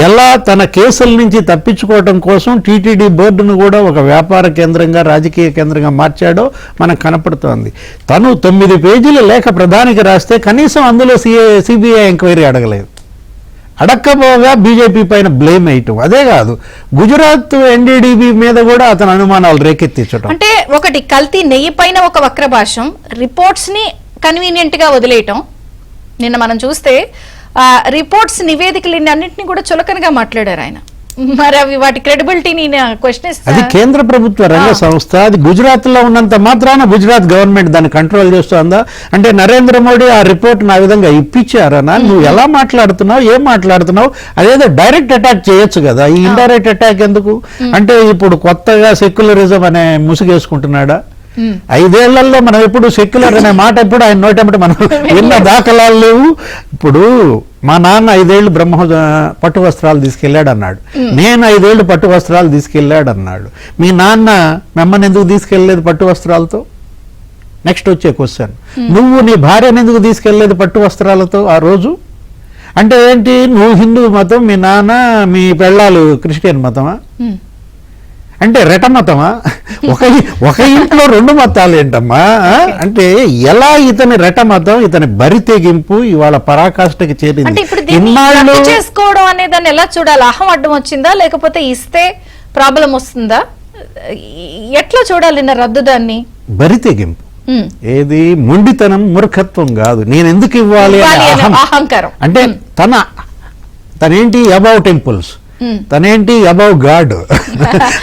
ఎలా తన కేసుల నుంచి తప్పించుకోవడం కోసం టీటీడీ బోర్డును కూడా ఒక వ్యాపార కేంద్రంగా రాజకీయ కేంద్రంగా మార్చాడో మనకు కనపడుతోంది. తను 9 పేజీల లేఖ ప్రధానికి రాస్తే కనీసం అందులో సిబిఐ ఎంక్వైరీ అడగలేదు. అడక్కపోగా బీజేపీ పైన బ్లేమ్ వేయటం. అదే కాదు, గుజరాత్ ఎన్డీడీబీ మీద కూడా అతను అనుమానాలు రేకెత్తించడం. అంటే ఒకటి కల్తీ నెయ్యి పైన ఒక వక్ర భాషం, రిపోర్ట్స్ ని కన్వీనియంట్ గా వదిలేయటం. నిన్న మనం చూస్తే రిపోర్ట్స్ నివేదికలు అన్నింటినీ కూడా చులకనగా మాట్లాడారు ఆయన. మరి అవి వాటి క్రెడిబిలిటీని క్వశ్చన్ ఇస్తారు. అది కేంద్ర ప్రభుత్వ రంగ సంస్థ. అది గుజరాత్ లో ఉన్నంత మాత్రాన గుజరాత్ గవర్నమెంట్ దాన్ని కంట్రోల్ చేస్తుందా? అంటే నరేంద్ర మోడీ ఆ రిపోర్ట్ ఆ విధంగా ఇప్పించారనా? నువ్వు ఎలా మాట్లాడుతున్నావు, ఏం మాట్లాడుతున్నావు? అదేదో డైరెక్ట్ అటాక్ చేయొచ్చు కదా, ఈ ఇండైరెక్ట్ అటాక్ ఎందుకు? అంటే ఇప్పుడు కొత్తగా సెక్యులరిజం అనే ముసుగేసుకుంటున్నాడా? 5 ఏళ్లలో మనం ఎప్పుడు సెక్యులర్ అనే మాట ఎప్పుడు ఆయన నోటెంబటి మనం ఎన్న దాఖలాలు లేవు. ఇప్పుడు మా నాన్న 5 ఏళ్ళు పట్టు వస్త్రాలు తీసుకెళ్ళాడు అన్నాడు, నేను 5 ఏళ్ళు పట్టు వస్త్రాలు తీసుకెళ్ళాడు అన్నాడు. మీ నాన్న మిమ్మల్ని ఎందుకు తీసుకెళ్ళలేదు పట్టు వస్త్రాలతో? నెక్స్ట్ వచ్చే క్వశ్చన్, నువ్వు నీ భార్యను ఎందుకు తీసుకెళ్ళలేదు పట్టు వస్త్రాలతో ఆ రోజు? అంటే ఏంటి, నువ్వు హిందూ మతం, మీ నాన్న మీ పెళ్ళాలు క్రిస్టియన్ మతమా? అంటే రెట మతమా? ఒక ఇంట్లో 2 మతాలు ఏంటమ్మా? అంటే ఎలా ఇతని రెట మతం, ఇతని బరి తెగింపు ఇవాళ పరాకాష్ఠకి చేరింది. చేసుకోవడం అనే దాన్ని ఎలా చూడాలి? అహం అడ్డం వచ్చిందా, లేకపోతే ఇస్తే ప్రాబ్లం వస్తుందా, ఎట్లా చూడాలి రద్దు దాన్ని? బరి తెగింపు ఏది మొండితనం, మూర్ఖత్వం కాదు. నేను ఎందుకు ఇవ్వాలి అహంకారం. అంటే తనేంటి అబౌవ్ టెంపుల్స్, తనేంటి అబౌవ్ గాడ్,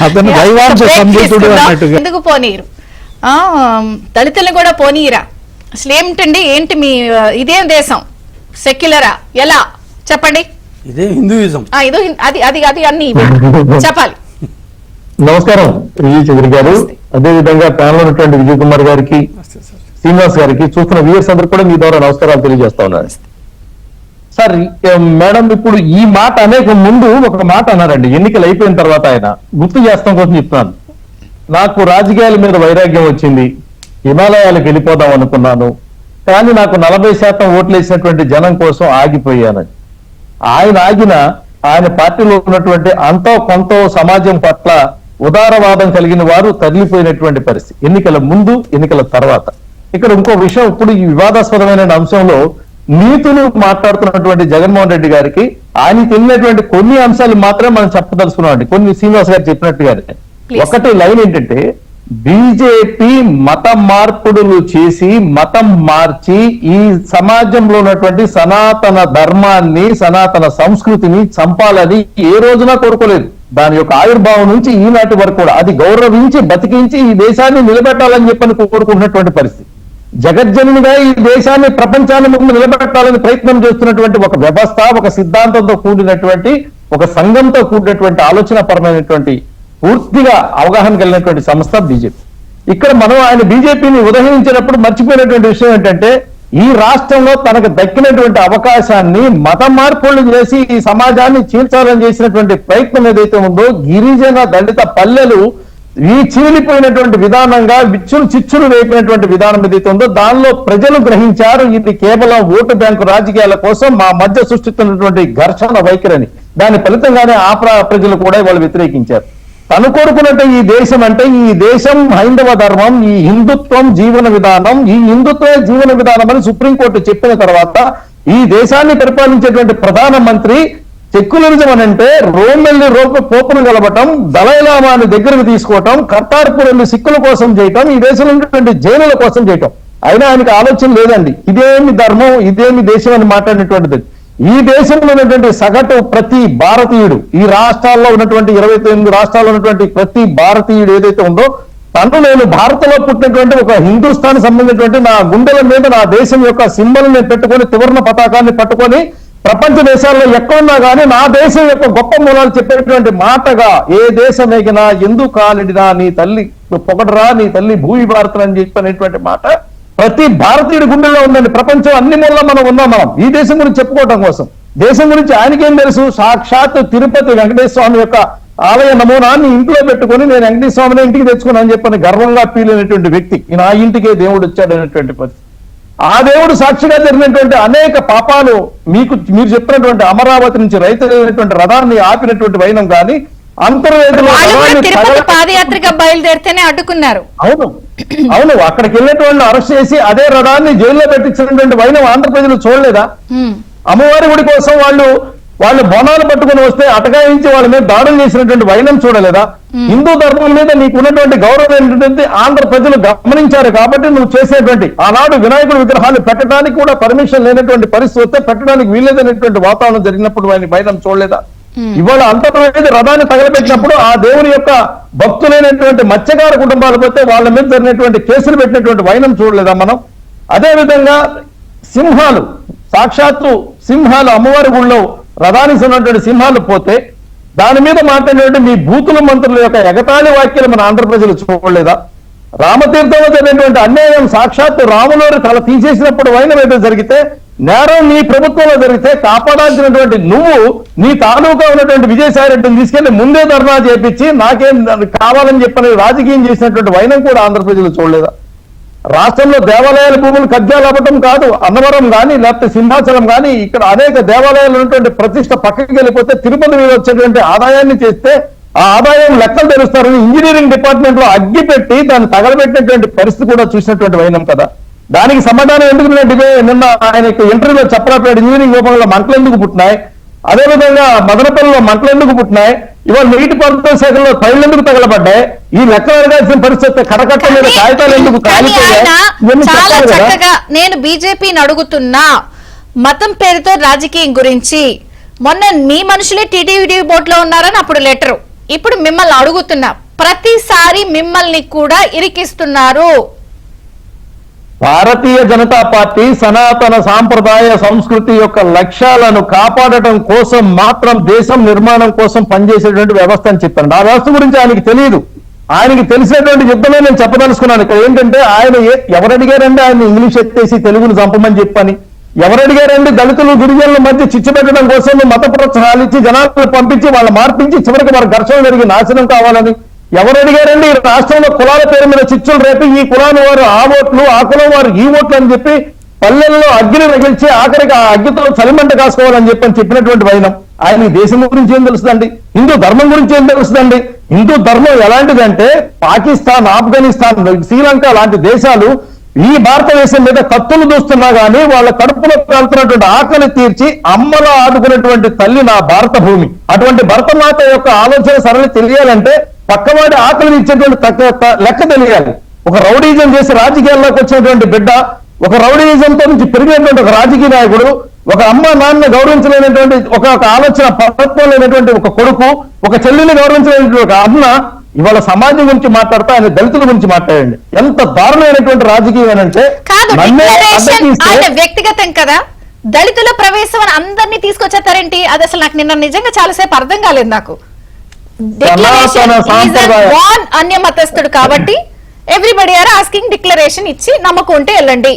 అతను దైవాంశ సంభూతుడు అన్నట్టుగా. ఎందుకు పోనీరు? దళితుల్ని కూడా పోనీరా? అసలు ఏమిటండి, ఏంటి మీ ఇదేం దేశం? సెక్యులరా? ఎలా చెప్పండి? ఇదే హిందూయిజం. అది అది అది అన్ని చెప్పాలి. నమస్కారం విజయ్ చౌదరి గారు, అదేవిధంగా ప్యానల్ ఉన్నటువంటి విజయ్ కుమార్ గారికి, శ్రీనివాస్ గారికి, చూస్తున్న వ్యూయర్స్ అందరూ కూడా మీ ద్వారా నమస్కారాలు తెలియజేస్తా ఉన్నారు. సార్, మేడం ఇప్పుడు ఈ మాట అనేక ముందు ఒక మాట అన్నారండి, ఎన్నికలు అయిపోయిన తర్వాత ఆయన గుర్తు చేస్తాం కోసం చెప్తున్నాను. నాకు రాజకీయాల మీద వైరాగ్యం వచ్చింది, హిమాలయాలకు వెళ్ళిపోదాం అనుకున్నాను, కానీ నాకు 40% ఓట్లు వేసినటువంటి జనం కోసం ఆగిపోయానని. ఆయన ఆయన పార్టీలో ఉన్నటువంటి అంతో కొంత సమాజం పట్ల ఉదారవాదం కలిగిన వారు తరలిపోయినటువంటి పరిస్థితి, ఎన్నికల ముందు ఎన్నికల తర్వాత. ఇక్కడ ఇంకో విషయం, ఇప్పుడు ఈ వివాదాస్పదమైన అంశంలో నీతులు మాట్లాడుతున్నటువంటి జగన్మోహన్ రెడ్డి గారికి ఆయన తెలియనటువంటి కొన్ని అంశాలు మాత్రమే మనం చెప్పదలుచుకున్నామండి. కొన్ని శ్రీనివాస్ గారు చెప్పినట్టుగానే ఒకటి లైన్ ఏంటంటే, బీజేపీ మత మార్పుడులు చేసి మతం మార్చి ఈ సమాజంలో ఉన్నటువంటి సనాతన ధర్మాన్ని, సనాతన సంస్కృతిని చంపాలని ఏ రోజున కోరుకోలేదు. దాని యొక్క ఆవిర్భావం నుంచి ఈనాటి వరకు కూడా అది గౌరవించి బతికించి ఈ దేశాన్ని నిలబెట్టాలని చెప్పని కోరుకుంటున్నటువంటి పరిస్థితి. జగజ్జనునిగా ఈ దేశాన్ని ప్రపంచాన్ని ముందు నిలబెట్టాలని ప్రయత్నం చేస్తున్నటువంటి ఒక వ్యవస్థ, ఒక సిద్ధాంతంతో కూడినటువంటి ఒక సంఘంతో కూడినటువంటి ఆలోచనాపరమైనటువంటి పూర్తిగా అవగాహన కలిగినటువంటి సంస్థ బీజేపీ. ఇక్కడ మనం ఆయన బీజేపీని ఉదహరించినప్పుడు మర్చిపోయినటువంటి విషయం ఏంటంటే, ఈ రాష్ట్రంలో తనకు దక్కినటువంటి అవకాశాన్ని మత మార్పులు చేసి ఈ సమాజాన్ని చీల్చాలని చేసినటువంటి ప్రయత్నం ఏదైతే ఉందో, గిరిజన దళిత పల్లెలు ఈ చీలిపోయినటువంటి విధానంగా చిచ్చులు వేపినటువంటి విధానం ఏదైతే ఉందో దానిలో ప్రజలు గ్రహించారు ఇది కేవలం ఓటు బ్యాంకు రాజకీయాల కోసం మా మధ్య సృష్టిస్తున్నటువంటి ఘర్షణ వైఖరిని. దాని ఫలితంగానే ఆ ప్రజలు కూడా వాళ్ళు వ్యతిరేకించారు. తను కోరుకున్నట్టు ఈ దేశం అంటే ఈ దేశం హైందవ ధర్మం, ఈ హిందుత్వం జీవన విధానం, ఈ హిందుత్వ జీవన విధానం అని సుప్రీంకోర్టు చెప్పిన తర్వాత ఈ దేశాన్ని పరిపాలించేటువంటి ప్రధానమంత్రి సెక్యులరిజం అని అంటే రోమెల్లి పోపును గలపటం, దలైలామాని దగ్గరకు తీసుకోవటం, కర్తార్పూర్ సిక్కుల కోసం చేయటం, ఈ దేశంలో ఉన్నటువంటి జైనుల కోసం చేయటం. అయినా ఆయనకి ఆలోచన లేదండి. ఇదేమి ధర్మం, ఇదేమి దేశం అని మాట్లాడినటువంటిది. ఈ దేశంలో ఉన్నటువంటి సగటు ప్రతి భారతీయుడు, ఈ రాష్ట్రాల్లో ఉన్నటువంటి 29 రాష్ట్రాల్లో ఉన్నటువంటి ప్రతి భారతీయుడు ఏదైతే ఉందో తను నేను భారత్లో పుట్టినటువంటి ఒక హిందుస్థాన్ సంబంధించినటువంటి నా గుండెల మీద నా దేశం యొక్క సింబల్ ని పెట్టుకొని త్రివర్ణ పతాకాన్ని పట్టుకొని ప్రపంచ దేశాల్లో ఎక్కడున్నా కానీ నా దేశం యొక్క గొప్ప మూలాలు చెప్పేటువంటి మాటగా ఏ దేశం ఎగినా ఎందుకు కాలిడినా నీ తల్లి పొగడరా, నీ తల్లి భూమి భారతం అని చెప్పినటువంటి మాట ప్రతి భారతీయుడి గుండెల్లో ఉందండి. ప్రపంచం అన్ని మూలలో మనం ఉన్నాం. మనం ఈ దేశం గురించి చెప్పుకోవటం కోసం, దేశం గురించి ఆయనకేం తెలుసు? సాక్షాత్ తిరుపతి వెంకటేశ్వర స్వామి యొక్క ఆలయ నమూనాన్ని ఇంట్లో పెట్టుకుని నేను వెంకటేశ్వర స్వామిని ఇంటికి తెచ్చుకున్నాను చెప్పని గర్వంగా ఫీల్ అయినటువంటి వ్యక్తి, నా ఇంటికే దేవుడు వచ్చాడు అనేటువంటి పరిస్థితి. ఆ దేవుడు సాక్షిగా జరిగినటువంటి అనేక పాపాలు మీరు చెప్పినటువంటి అమరావతి నుంచి రైతులైనటువంటి రథాన్ని ఆపినటువంటి వైనం కానీ పాదయాత్రగా బయలుదేరితేనే అడ్డుకున్నారు. అవును అక్కడికి వెళ్ళేటువంటి అరెస్ట్ చేసి అదే రథాన్ని జైల్లో పెట్టించినటువంటి వైనం ఆంధ్రప్రదేశ్ చూడలేదా? అమ్మవారి గుడి కోసం వాళ్ళు బోనాలు పట్టుకుని వస్తే అటకాయించి వాళ్ళ మీద దాడులు చేసినటువంటి వైనం చూడలేదా? హిందూ ధర్మం మీద నీకు ఉన్నటువంటి గౌరవం ఏంటంటే ఆంధ్ర ప్రజలు గమనించారు కాబట్టి నువ్వు చేసేటువంటి ఆనాడు వినాయకుడి విగ్రహాలు పెట్టడానికి కూడా పర్మిషన్ లేనటువంటి పరిస్థితి వస్తే పెట్టడానికి వీల్లేదనేటువంటి వాతావరణం జరిగినప్పుడు ఆయన వైనం చూడలేదా? ఇవాళ అంతర్వేది రథాన్ని తగలబెట్టినప్పుడు ఆ దేవుని యొక్క భక్తులైనటువంటి మత్స్యకార కుటుంబాలు పోతే వాళ్ళ మీద జరిగినటువంటి కేసులు పెట్టినటువంటి వైనం చూడలేదా మనం? అదే విధంగా సింహాలు, సాక్షాత్తు సింహాలు అమ్మవారి గుళ్ళో రథానికి ఉన్నటువంటి సింహాలు పోతే దాని మీద మాట్లాడినటువంటి మీ బూతుల మంత్రుల యొక్క ఎగతాళి వ్యాఖ్యలు మన ఆంధ్ర ప్రజలు చూడలేదా? రామతీర్థంలో జరిగినటువంటి అన్యాయం సాక్షాత్తు రాములోని తల తీసేసినప్పుడు వైనం ఏదో జరిగితే నేరం నీ ప్రభుత్వంలో జరిగితే కాపాడాల్సినటువంటి నువ్వు నీ తాలూకా ఉన్నటువంటి విజయసాయి రెడ్డిని తీసుకెళ్లి ముందే ధర్నా చేపించి నాకేం కావాలని చెప్పని రాజకీయం చేసినటువంటి వైనం కూడా ఆంధ్ర ప్రజలు చూడలేదా? రాష్ట్రంలో దేవాలయాల భూములు కబ్జాలు అవ్వటం కాదు, అన్నవరం కానీ లేకపోతే సింహాచలం కానీ ఇక్కడ అనేక దేవాలయాలు ఉన్నటువంటి ప్రతిష్ట పక్కకి వెళ్ళిపోతే తిరుపతి మీద వచ్చేటువంటి ఆదాయాన్ని చేస్తే ఆ ఆదాయం లెక్కలు తెలుస్తారని ఇంజనీరింగ్ డిపార్ట్మెంట్ లో అగ్గి పెట్టి దాన్ని తగలబెట్టినటువంటి పరిస్థితి కూడా చూసినటువంటి వైనం కదా. దానికి సమాధానం ఎందుకు నిన్న ఆయనకు ఇంటర్వ్యూలో చెప్పరాపేట ఇంజనీరింగ్ విభాగంలో మంటలు ఎందుకు పుట్టినాయి, అదేవిధంగా మదనపల్లిలో మంటలు ఎందుకు పుట్టినాయి, ఇవాళ నీటిపారుదల శాఖలో పైలు ఎందుకు తగలబడ్డాయి, ఈ లెక్కలు అడగాల్సిన పరిస్థితి కరకట్ట మీద కాగితాలు ఎందుకు చాలా చక్కగా నేను బీజేపీని అడుగుతున్నా మతం పేరుతో రాజకీయం గురించి. మొన్న మీ మనుషులే టీటీడీ బోర్డులో ఉన్నారని అప్పుడు లెటరు, ఇప్పుడు మిమ్మల్ని అడుగుతున్నా, ప్రతిసారి మిమ్మల్ని కూడా ఇరికిస్తున్నారు. భారతీయ జనతా పార్టీ సనాతన సాంప్రదాయ సంస్కృతి యొక్క లక్ష్యాలను కాపాడటం కోసం మాత్రం దేశం నిర్మాణం కోసం పనిచేసేటువంటి వ్యవస్థ అని చెప్పాను. ఆ వ్యవస్థ గురించి ఆయనకి తెలియదు. ఆయనకి తెలిసినటువంటి యుద్ధమే నేను చెప్పదలుచుకున్నాను. ఇక్కడ ఏంటంటే ఆయన ఎవరడిగారండి ఆయన ఇంగ్లీష్ ఎత్తేసి తెలుగును చంపమని చెప్పని, ఎవరడిగారండి దళితులు గిరిజనుల మధ్య చిచ్చు పెట్టడం కోసం మత ప్రోత్సాహాలు ఇచ్చి జనాలను పంపించి వాళ్ళు మార్పించి చివరికి వారి ఘర్షణ జరిగి నాశనం కావాలని ఎవరడిగారండి? ఈ రాష్ట్రంలో కులాల పేరు మీద చిచ్చులు రేపి ఈ కులాన్ని వారు ఆ ఓట్లు, ఆ కులం వారు ఈ ఓట్లు అని చెప్పి పల్లెల్లో అగ్గిని రగిల్చి ఆఖరికి ఆ అగ్గితో చలిమంట కాసుకోవాలని చెప్పినటువంటి వైనం. ఆయన ఈ దేశం గురించి ఏం తెలుస్తుందండి? హిందూ ధర్మం గురించి ఏం తెలుస్తుందండి? హిందూ ధర్మం ఎలాంటిదంటే పాకిస్తాన్, ఆఫ్ఘనిస్తాన్, శ్రీలంక లాంటి దేశాలు ఈ భారతదేశం మీద కత్తులు దూస్తున్నా గానీ వాళ్ళ కడుపులో కాలుతున్నటువంటి ఆకలి తీర్చి అమ్మలో ఆదుకున్నటువంటి తల్లి నా భారత భూమి. అటువంటి భరతమాత యొక్క ఆలోచన సరళి తెలియాలంటే పక్కవాడి ఆకలిని ఇచ్చేటువంటి లెక్క తెలియాలి. ఒక రౌడీజం చేసి రాజకీయాల్లోకి వచ్చినటువంటి బిడ్డ, ఒక రౌడీజంతో నుంచి పెరిగినటువంటి ఒక రాజకీయ నాయకుడు, ఒక అమ్మ నాన్న గౌరవించలేనటువంటి ఒక ఆలోచన పరత్వం లేనటువంటి ఒక కొడుకు, ఒక చెల్లిని గౌరవించలేనటువంటి ఒక అన్న ఇవాళ సమాజం గురించి మాట్లాడతా ఆయన దళితుల గురించి మాట్లాడండి. ఎంత దారుణమైనటువంటి రాజకీయం అంటే వ్యక్తిగతం కదా, దళితుల ప్రవేశం అని అందరినీ తీసుకొచ్చేస్తారేంటి? అది అసలు నాకు నిన్న నిజంగా చాలాసేపు అర్థం కాలేదు. నాకు అన్య మతస్థుడు కాబట్టి ఎవ్రీబడి ఆర్ ఆస్కింగ్ డిక్లరేషన్ ఇచ్చి నమ్మకం ఉంటే వెళ్ళండి.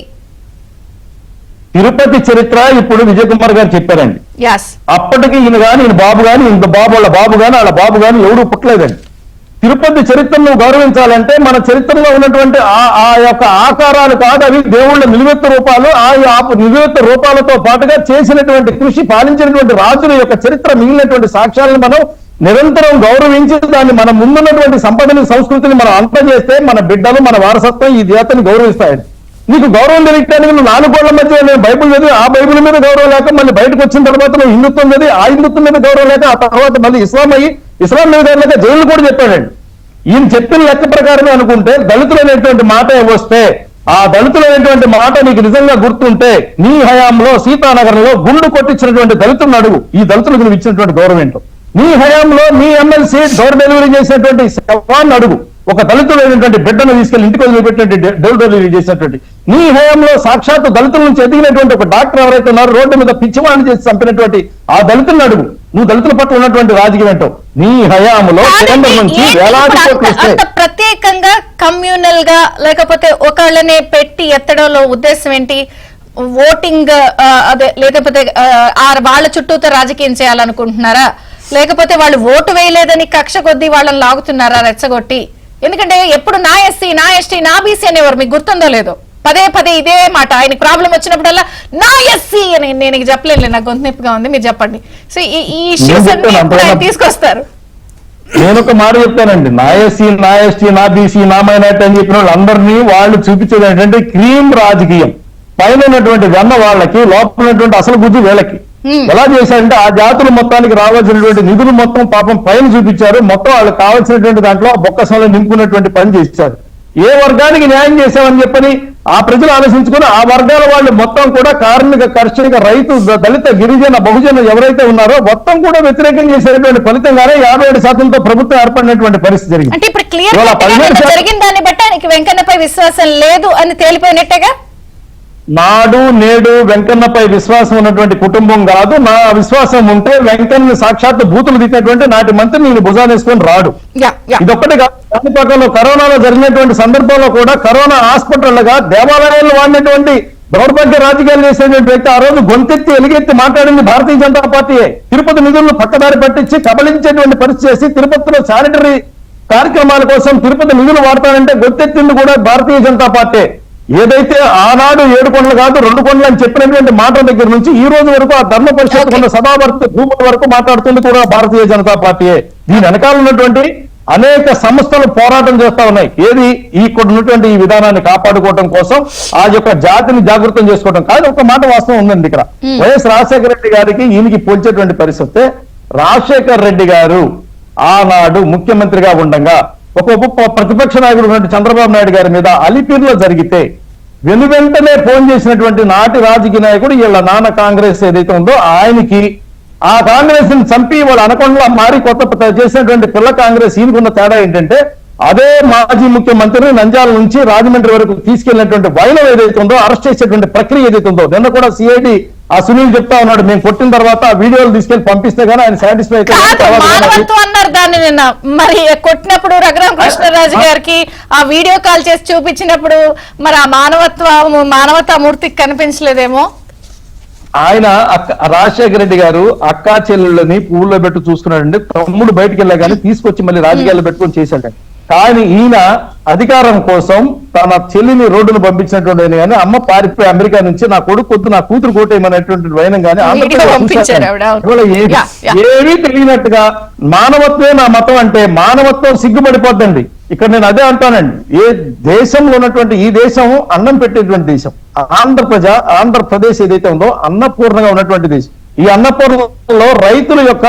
తిరుపతి చరిత్ర ఇప్పుడు విజయ్ కుమార్ గారు చెప్పారండి. అప్పటికి ఈయన గాని ఈయన బాబు గాని ఇంత బాబు వాళ్ళ బాబు గాని వాళ్ళ బాబు గాని ఎవరు పుట్టలేదండి. తిరుపతి చరిత్రను గౌరవించాలంటే మన చరిత్రలో ఉన్నటువంటి ఆ యొక్క ఆకారాలు కాదు, అవి దేవుళ్ళ నిలువెత్తు రూపాలు. ఆ నిలువెత్తు రూపాలతో పాటుగా చేసినటువంటి కృషి, పాలించినటువంటి రాజుల యొక్క చరిత్ర, మిగిలినటువంటి సాక్ష్యాలను మనం నిరంతరం గౌరవించి దాన్ని మన ముందున్నటువంటి సంపదని, సంస్కృతిని మనం అంతజేస్తే మన బిడ్డలు, మన వారసత్వం ఈ జాతిని గౌరవిస్తాయండి. నీకు గౌరవం తెలియటానికి నువ్వు 4 గోళ్ల మధ్య నేను బైబుల్ చదివి ఆ బైబుల్ మీద గౌరవం లేక మళ్ళీ బయటకు వచ్చిన తర్వాత నువ్వు హిందుత్వం చదివి ఆ హిందుత్వం మీద గౌరవం లేక ఆ తర్వాత మళ్ళీ ఇస్లాం అయ్యి ఇస్లాం మీద లేక జైలు కూడా చెప్పాడండి. ఈయన చెప్పిన లెక్క ప్రకారమే అనుకుంటే దళితులు అనేటువంటి మాట వస్తే, ఆ దళితులు అనేటువంటి మాట నీకు నిజంగా గుర్తుంటే నీ హయాంలో సీతానగరంలో గుండు కొట్టించినటువంటి దళితులను అడుగు, ఈ దళితులకు నువ్వు ఇచ్చినటువంటి గౌరవం ఏంటో. నీ హయాంలో నీ ఎమ్మెల్సీ డోర్ డెలివరీ చేసినటువంటి శవాన్ని అడుగు, ఒక దళితుడైనటువంటి బిడ్డను తీసుకెళ్లి ఇంటికి వదిలిపెట్టినటువంటి డోర్ డెలివరీ చేసినటువంటి. నీ హయాంలో సాక్షాత్తు దళితుల నుంచి ఎదిగినటువంటి ఒక డాక్టర్ ఎవరైతే ఉన్నారో రోడ్డు మీద పిచ్చివాణి చేసి చంపినటువంటి ఆ దళితులను అడుగు, నువ్వు దళితుల పట్ల ఉన్నటువంటి రాజకీయం ఏంటో. నీ హయాంలో కేంద్రం నుంచి వేలాది కోట్లు ఇస్తే ప్రత్యేకంగా కమ్యూనల్ గా లేకపోతే ఒకళ్ళనే పెట్టి ఎత్తడంలో ఉద్దేశం ఏంటి? ఓటింగ్ అదే లేకపోతే వాళ్ళ చుట్టూతో రాజకీయం చేయాలనుకుంటున్నారా, లేకపోతే వాళ్ళు ఓటు వేయలేదని కక్ష కొద్దీ వాళ్ళని లాగుతున్నారా రెచ్చగొట్టి? ఎందుకంటే ఎప్పుడు నా ఎస్సీ, నా ఎస్టీ, నా బీసీ అనేవారు, మీకు గుర్తుందో లేదో, పదే పదే ఇదే మాట. ఆయనకి ప్రాబ్లం వచ్చినప్పుడల్లా నా ఎస్సీ అని. నేను చెప్పలేను, నాకు గొంతు నొప్పిగా ఉంది, మీరు చెప్పండి. సో ఈ ఇష్యూస్ అన్ని ఎప్పుడు ఆయన తీసుకొస్తారు? నేను ఒక మాట చెప్తానండి, నా ఎస్సీ, నా ఎస్టీ, నా బీసీ, నా మైనార్టీ అని చెప్పిన వాళ్ళందరినీ వాళ్ళు చూపించేది ఏంటంటే క్రీమ్ రాజకీయం. పైన ఉన్నటువంటి వెన్న వాళ్ళకి, లోపల ఉన్నటువంటి అసలు బుద్ధి వీళ్ళకి. ఎలా చేశారంటే ఆ జాతులు మొత్తానికి రావాల్సినటువంటి నిధులు మొత్తం పాపం పైన చూపించారు, మొత్తం వాళ్ళకి కావాల్సినటువంటి దాంట్లో బొక్కసంలో నింపుకున్నటువంటి పని చేశారు. ఏ వర్గానికి న్యాయం చేశామని చెప్పని ఆ ప్రజలు ఆలోచించుకుని ఆ వర్గాల వాళ్ళు మొత్తం కూడా కార్మిక, కర్షక, రైతు, దళిత, గిరిజన, బహుజన ఎవరైతే ఉన్నారో మొత్తం కూడా వ్యతిరేకం చేసేటువంటి ఫలితంగానే 57% ప్రభుత్వం ఏర్పడినటువంటి పరిస్థితి జరిగింది. అంటే ఇప్పుడు క్లియర్ జరిగిన దాన్ని బట్టి ఆయనకి వెంకన్నపై విశ్వాసం లేదు అని తేలిపోయినట్టేగా? నాడు నేడు వెంకన్నపై విశ్వాసం ఉన్నటువంటి కుటుంబం కాదు. నా విశ్వాసం ఉంటే వెంకన్న సాక్షాత్ బూతులు దిగినటువంటి నాటి మంత్రి నేను భుజానేసుకొని రాడు. ఇదొక్కటి కాదు, దాని పక్కన కరోనాలో జరిగినటువంటి సందర్భంలో కూడా కరోనా హాస్పిటల్గా దేవాలయాల్లో వాడినటువంటి దౌర్భాగ్య రాజకీయాలు చేసేటువంటి వ్యక్తి ఆ రోజు గొంతెత్తి ఎలుగెత్తి మాట్లాడింది భారతీయ జనతా పార్టీయే. తిరుపతి నిధులను పక్కదారి పట్టించి కబలించేటువంటి పరిస్థితి చేసి తిరుపతిలో శానిటరీ కార్యక్రమాల కోసం తిరుపతి నిధులు వాడతానంటే గొంతెత్తింది కూడా భారతీయ జనతా పార్టీ. ఏదైతే ఆనాడు 7 కొండలు కాదు 2 కొండలు అని చెప్పినటువంటి మాట దగ్గర నుంచి ఈ రోజు వరకు ఆ ధర్మ పరిషత్ ఉన్న సభావర్తి భూముల వరకు మాట్లాడుతుంది కూడా భారతీయ జనతా పార్టీయే. దీని వెనకాల ఉన్నటువంటి అనేక సంస్థలు పోరాటం చేస్తా ఉన్నాయి. ఏది ఇక్కడ ఉన్నటువంటి ఈ విధానాన్ని కాపాడుకోవడం కోసం, ఆ యొక్క జాతిని జాగృతం చేసుకోవడం. కానీ ఒక మాట వాస్తవం ఉందండి ఇక్కడ. వైఎస్ రాజశేఖర రెడ్డి గారికి ఈయనకి పోల్చేటువంటి పరిస్థితి, రాజశేఖర రెడ్డి గారు ఆనాడు ముఖ్యమంత్రిగా ఉండగా ఒక ప్రతిపక్ష నాయకుడు ఉన్నటువంటి చంద్రబాబు నాయుడు గారి మీద అలిపిరిలో జరిగితే వెనువెంటనే ఫోన్ చేసినటువంటి నాటి రాజకీయ నాయకుడు వీళ్ళ నాన్న కాంగ్రెస్ ఏదైతే ఉందో ఆయనకి ఆ కాంగ్రెస్ ని చంపి వాళ్ళు అనకుండా మారి కొత్త చేసినటువంటి పిల్ల కాంగ్రెస్ ఈయనకున్న తేడా ఏంటంటే అదే మాజీ ముఖ్యమంత్రిని నంద్యాల నుంచి రాజమండ్రి వరకు తీసుకెళ్లినటువంటి వైనం ఏదైతే ఉందో, అరెస్ట్ చేసేటువంటి ప్రక్రియ ఏదైతే ఉందో, నిన్న కూడా సిఐడి ఆ సునీల్ చెప్తా ఉన్నాడు, మేము కొట్టిన తర్వాత ఆ వీడియోలు తీసుకెళ్లి పంపిస్తే గానీ ఆయన సాటిస్ఫై అన్నారు దాన్ని. నిన్న మరి కొట్టినప్పుడు రఘురామ కృష్ణరాజు గారికి ఆ వీడియో కాల్ చేసి చూపించినప్పుడు మరి ఆ మానవతా మూర్తికి కనిపించలేదేమో. ఆయన రాజశేఖర రెడ్డి గారు అక్కా చెల్లెళ్ళని పువ్వుల్లో పెట్టి చూసుకున్నాడండి. తమ్ముడు బయటికి వెళ్ళా కానీ తీసుకొచ్చి మళ్ళీ రాజకీయాల్లో పెట్టుకొని చేశాడు. కానీ ఈయన అధికారం కోసం తన చెల్లిని రోడ్డును పంపించినటువంటి కానీ అమ్మ పారిపోయి అమెరికా నుంచి నా కొడుకు వద్దు నా కూతురు కోటేయమనేటువంటి వైనం కానీ ఏమీ తెలియనట్టుగా మానవత్వమే నా మతం అంటే మానవత్వం సిగ్గుపడిపోద్దండి. ఇక్కడ నేను అదే అంటానండి, ఏ దేశంలో ఉన్నటువంటి ఈ దేశం అన్నం పెట్టేటువంటి దేశం. ఆంధ్రప్రదేశ్ ఏదైతే ఉందో అన్నపూర్ణగా ఉన్నటువంటి దేశం. ఈ అన్నపూర్ణలో రైతుల యొక్క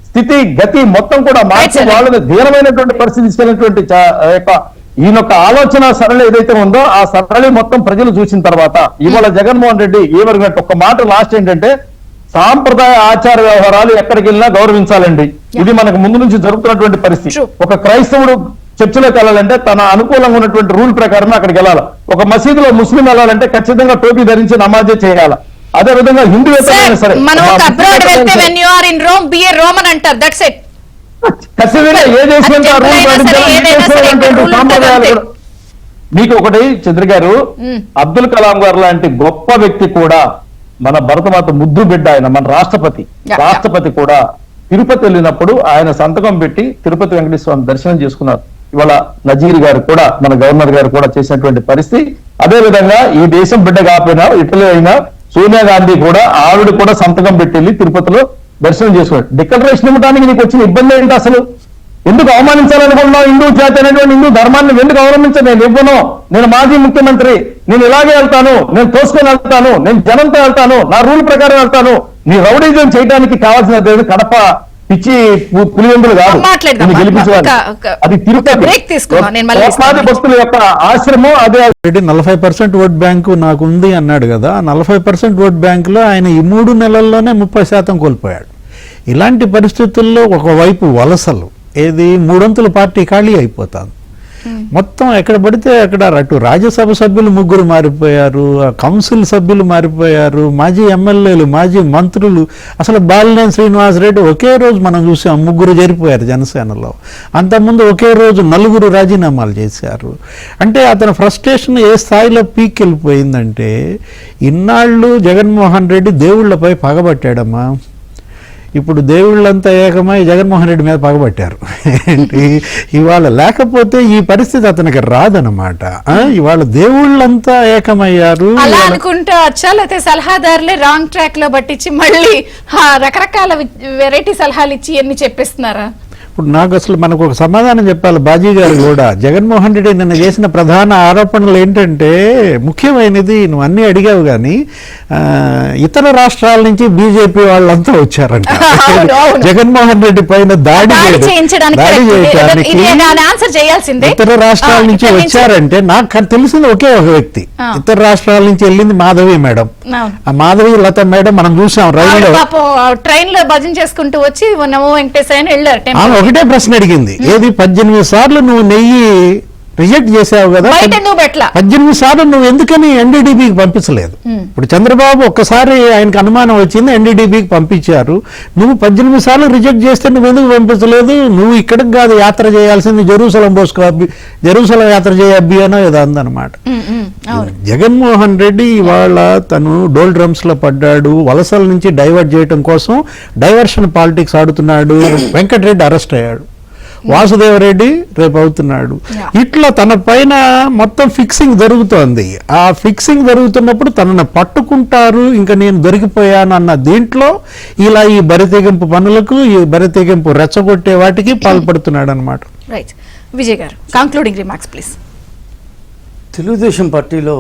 స్థితి గతి మొత్తం కూడా మార్చి వాళ్ళని ధీరమైనటువంటి పరిస్థితి తీసుకెళ్ళినటువంటి ఈయన యొక్క ఆలోచన సరళి ఏదైతే ఉందో ఆ సరళి మొత్తం ప్రజలు చూసిన తర్వాత ఇవాళ జగన్మోహన్ రెడ్డి ఏమరిగినట్టు ఒక మాట లాస్ట్ ఏంటంటే సాంప్రదాయ ఆచార వ్యవహారాలు ఎక్కడికి వెళ్ళినా గౌరవించాలండి. ఇది మనకు ముందు నుంచి జరుగుతున్నటువంటి పరిస్థితి. ఒక క్రైస్తవుడు చర్చిలోకి వెళ్ళాలంటే తన అనుకూలంగా ఉన్నటువంటి రూల్ ప్రకారమే అక్కడికి వెళ్ళాలి. ఒక మసీదులో ముస్లిం వెళ్ళాలంటే ఖచ్చితంగా టోపీ ధరించి నమాజే చేయాలి. అదే విధంగా హిందూ సరే ఖచ్చితంగా ఏ దేశం సాంప్రదాయాలు. మీకు ఒకటి చంద్ర గారు, అబ్దుల్ కలాం గారు లాంటి గొప్ప వ్యక్తి కూడా మన భరతమాత ముద్దు బిడ్డ, ఆయన మన రాష్ట్రపతి కూడా తిరుపతి వెళ్ళినప్పుడు ఆయన సంతకం పెట్టి తిరుపతి వెంకటేశ్వర స్వామి దర్శనం చేసుకున్నారు. ఇవాళ నజీర్ గారు కూడా, మన గవర్నర్ గారు కూడా చేసినటువంటి పరిస్థితి. అదే విధంగా ఈ దేశం బిడ్డ కాకపోయినా ఇటలీ అయినా సోనియా గాంధీ కూడా, ఆవిడ కూడా సంతకం పెట్టి వెళ్ళి తిరుపతిలో దర్శనం చేసుకున్నాడు. డిక్లరేషన్ ఇవ్వడానికి నీకు వచ్చిన ఇబ్బంది ఏంటి అసలు? ఎందుకు అవమానించాలనుకున్నావు హిందూ జాతి అనేటువంటి హిందూ ధర్మాన్ని ఎందుకు అవలంబించను? నేను ఇవ్వను, నేను మాజీ ముఖ్యమంత్రి, నేను ఇలాగే వెళ్తాను, నేను తోసుకొని వెళ్తాను, నేను జనంతో వెళ్తాను, నా రూల్ ప్రకారం వెళ్తాను. నీ రౌడీజం చేయడానికి కావాల్సిన కడప పిచ్చి పులివెందులు కాదు మాట్లాడదాం. గెలిపించాలి. అది తిరుపతి కోట్లాది భక్తుల యొక్క ఆశ్రమం. అదే 40% ఓట్ బ్యాంకు నాకు ఉంది అన్నాడు కదా. 40% ఓట్ బ్యాంకులో ఆయన ఈ 3 నెలల్లోనే 30% కోల్పోయాడు. ఇలాంటి పరిస్థితుల్లో ఒకవైపు వలసలు, ఏది 3 పార్టీ ఖాళీ అయిపోతాను. మొత్తం ఎక్కడ పడితే అక్కడ అటు రాజ్యసభ సభ్యులు 3 మారిపోయారు, కౌన్సిల్ సభ్యులు మారిపోయారు, మాజీ ఎమ్మెల్యేలు, మాజీ మంత్రులు. అసలు బాలినేని శ్రీనివాసరెడ్డి ఒకే రోజు మనం చూసాం 3 చేరిపోయారు జనసేనలో. అంతకుముందు ఒకే రోజు 4 రాజీనామాలు చేశారు. అంటే అతని ఫ్రస్ట్రేషన్ ఏ స్థాయిలో పీక్ వెళ్ళిపోయిందంటే, ఇన్నాళ్ళు జగన్మోహన్ రెడ్డి దేవుళ్లపై పగబట్టాడమ్మా. ఇప్పుడు దేవుళ్ళంతా ఏకమై జగన్మోహన్ రెడ్డి మీద పగబట్టారు. ఇవాళ లేకపోతే ఈ పరిస్థితి అతనికి రాదనమాట. ఇవాళ దేవుళ్ళంతా ఏకమయ్యారు. అలా అనుకుంటూ వచ్చాలైతే సలహాదారులే రాంగ్ ట్రాక్ లో పట్టించి మళ్ళీ రకరకాల వెరైటీ సలహాలు ఇచ్చి ఎన్ని చెప్పిస్తున్నారా? ఇప్పుడు నాకు అసలు మనకు ఒక సమాధానం చెప్పాలి బాజీ గారు కూడా. జగన్మోహన్ రెడ్డి నిన్న చేసిన ప్రధాన ఆరోపణలు ఏంటంటే, ముఖ్యమైనది నువ్వు అన్ని అడిగావు కానీ ఇతర రాష్ట్రాల నుంచి బీజేపీ వాళ్ళంతా వచ్చారంట జగన్మోహన్ రెడ్డి పైన దాడి చేయడానికి. ఇతర రాష్ట్రాల నుంచి వచ్చారంటే నాకు తెలిసింది ఒకే ఒక వ్యక్తి. ఇతర రాష్ట్రాల నుంచి వెళ్ళింది మాధవి మేడం. ఆ మాధవి లత మేడం మనం చూసాం రైల్లో, ట్రైన్ లో భజన చేసుకుంటూ వచ్చి నమో వెంకటేశ్వర వెళ్ళారు. ఒకటే ప్రశ్న అడిగింది, ఏది 18 సార్లు నువ్వు నెయ్యి రిజెక్ట్ చేసావు కదా, 18 సార్లు నువ్వు ఎందుకని ఎన్డీడీబీకి పంపించలేదు? ఇప్పుడు చంద్రబాబు ఒక్కసారి ఆయనకు అనుమానం వచ్చింది, ఎన్డీడీబీకి పంపించారు. నువ్వు 18 సార్లు రిజెక్ట్ చేస్తే నువ్వు ఎందుకు పంపించలేదు? నువ్వు ఇక్కడికి కాదు యాత్ర చేయాల్సింది, జెరూసలం జెరూసలం యాత్ర చేయ అభియానో ఏదో అందనమాట. జగన్మోహన్ రెడ్డి ఇవాళ తను డోల్ డ్రమ్స్ లో పడ్డాడు. వలసల నుంచి డైవర్ట్ చేయడం కోసం డైవర్షన్ పాలిటిక్స్ ఆడుతున్నాడు. వెంకటరెడ్డి అరెస్ట్ అయ్యాడు, వాసుదేవరెడ్డి రేపు అవుతున్నాడు. ఇట్లా తన పైన మొత్తం ఫిక్సింగ్ జరుగుతోంది. ఆ ఫిక్సింగ్ జరుగుతున్నప్పుడు తనను పట్టుకుంటారు, ఇంకా నేను దొరికిపోయాను అన్న దీంట్లో ఇలా ఈ బరితెగింపు పనులకు, ఈ బరితెగింపు రెచ్చగొట్టే వాటికి పాల్పడుతున్నాడు అనమాట. రైట్ విజయ్ గారు, కంక్లూడింగ్ రిమార్క్స్ ప్లీజ్. తెలుగుదేశం పార్టీలో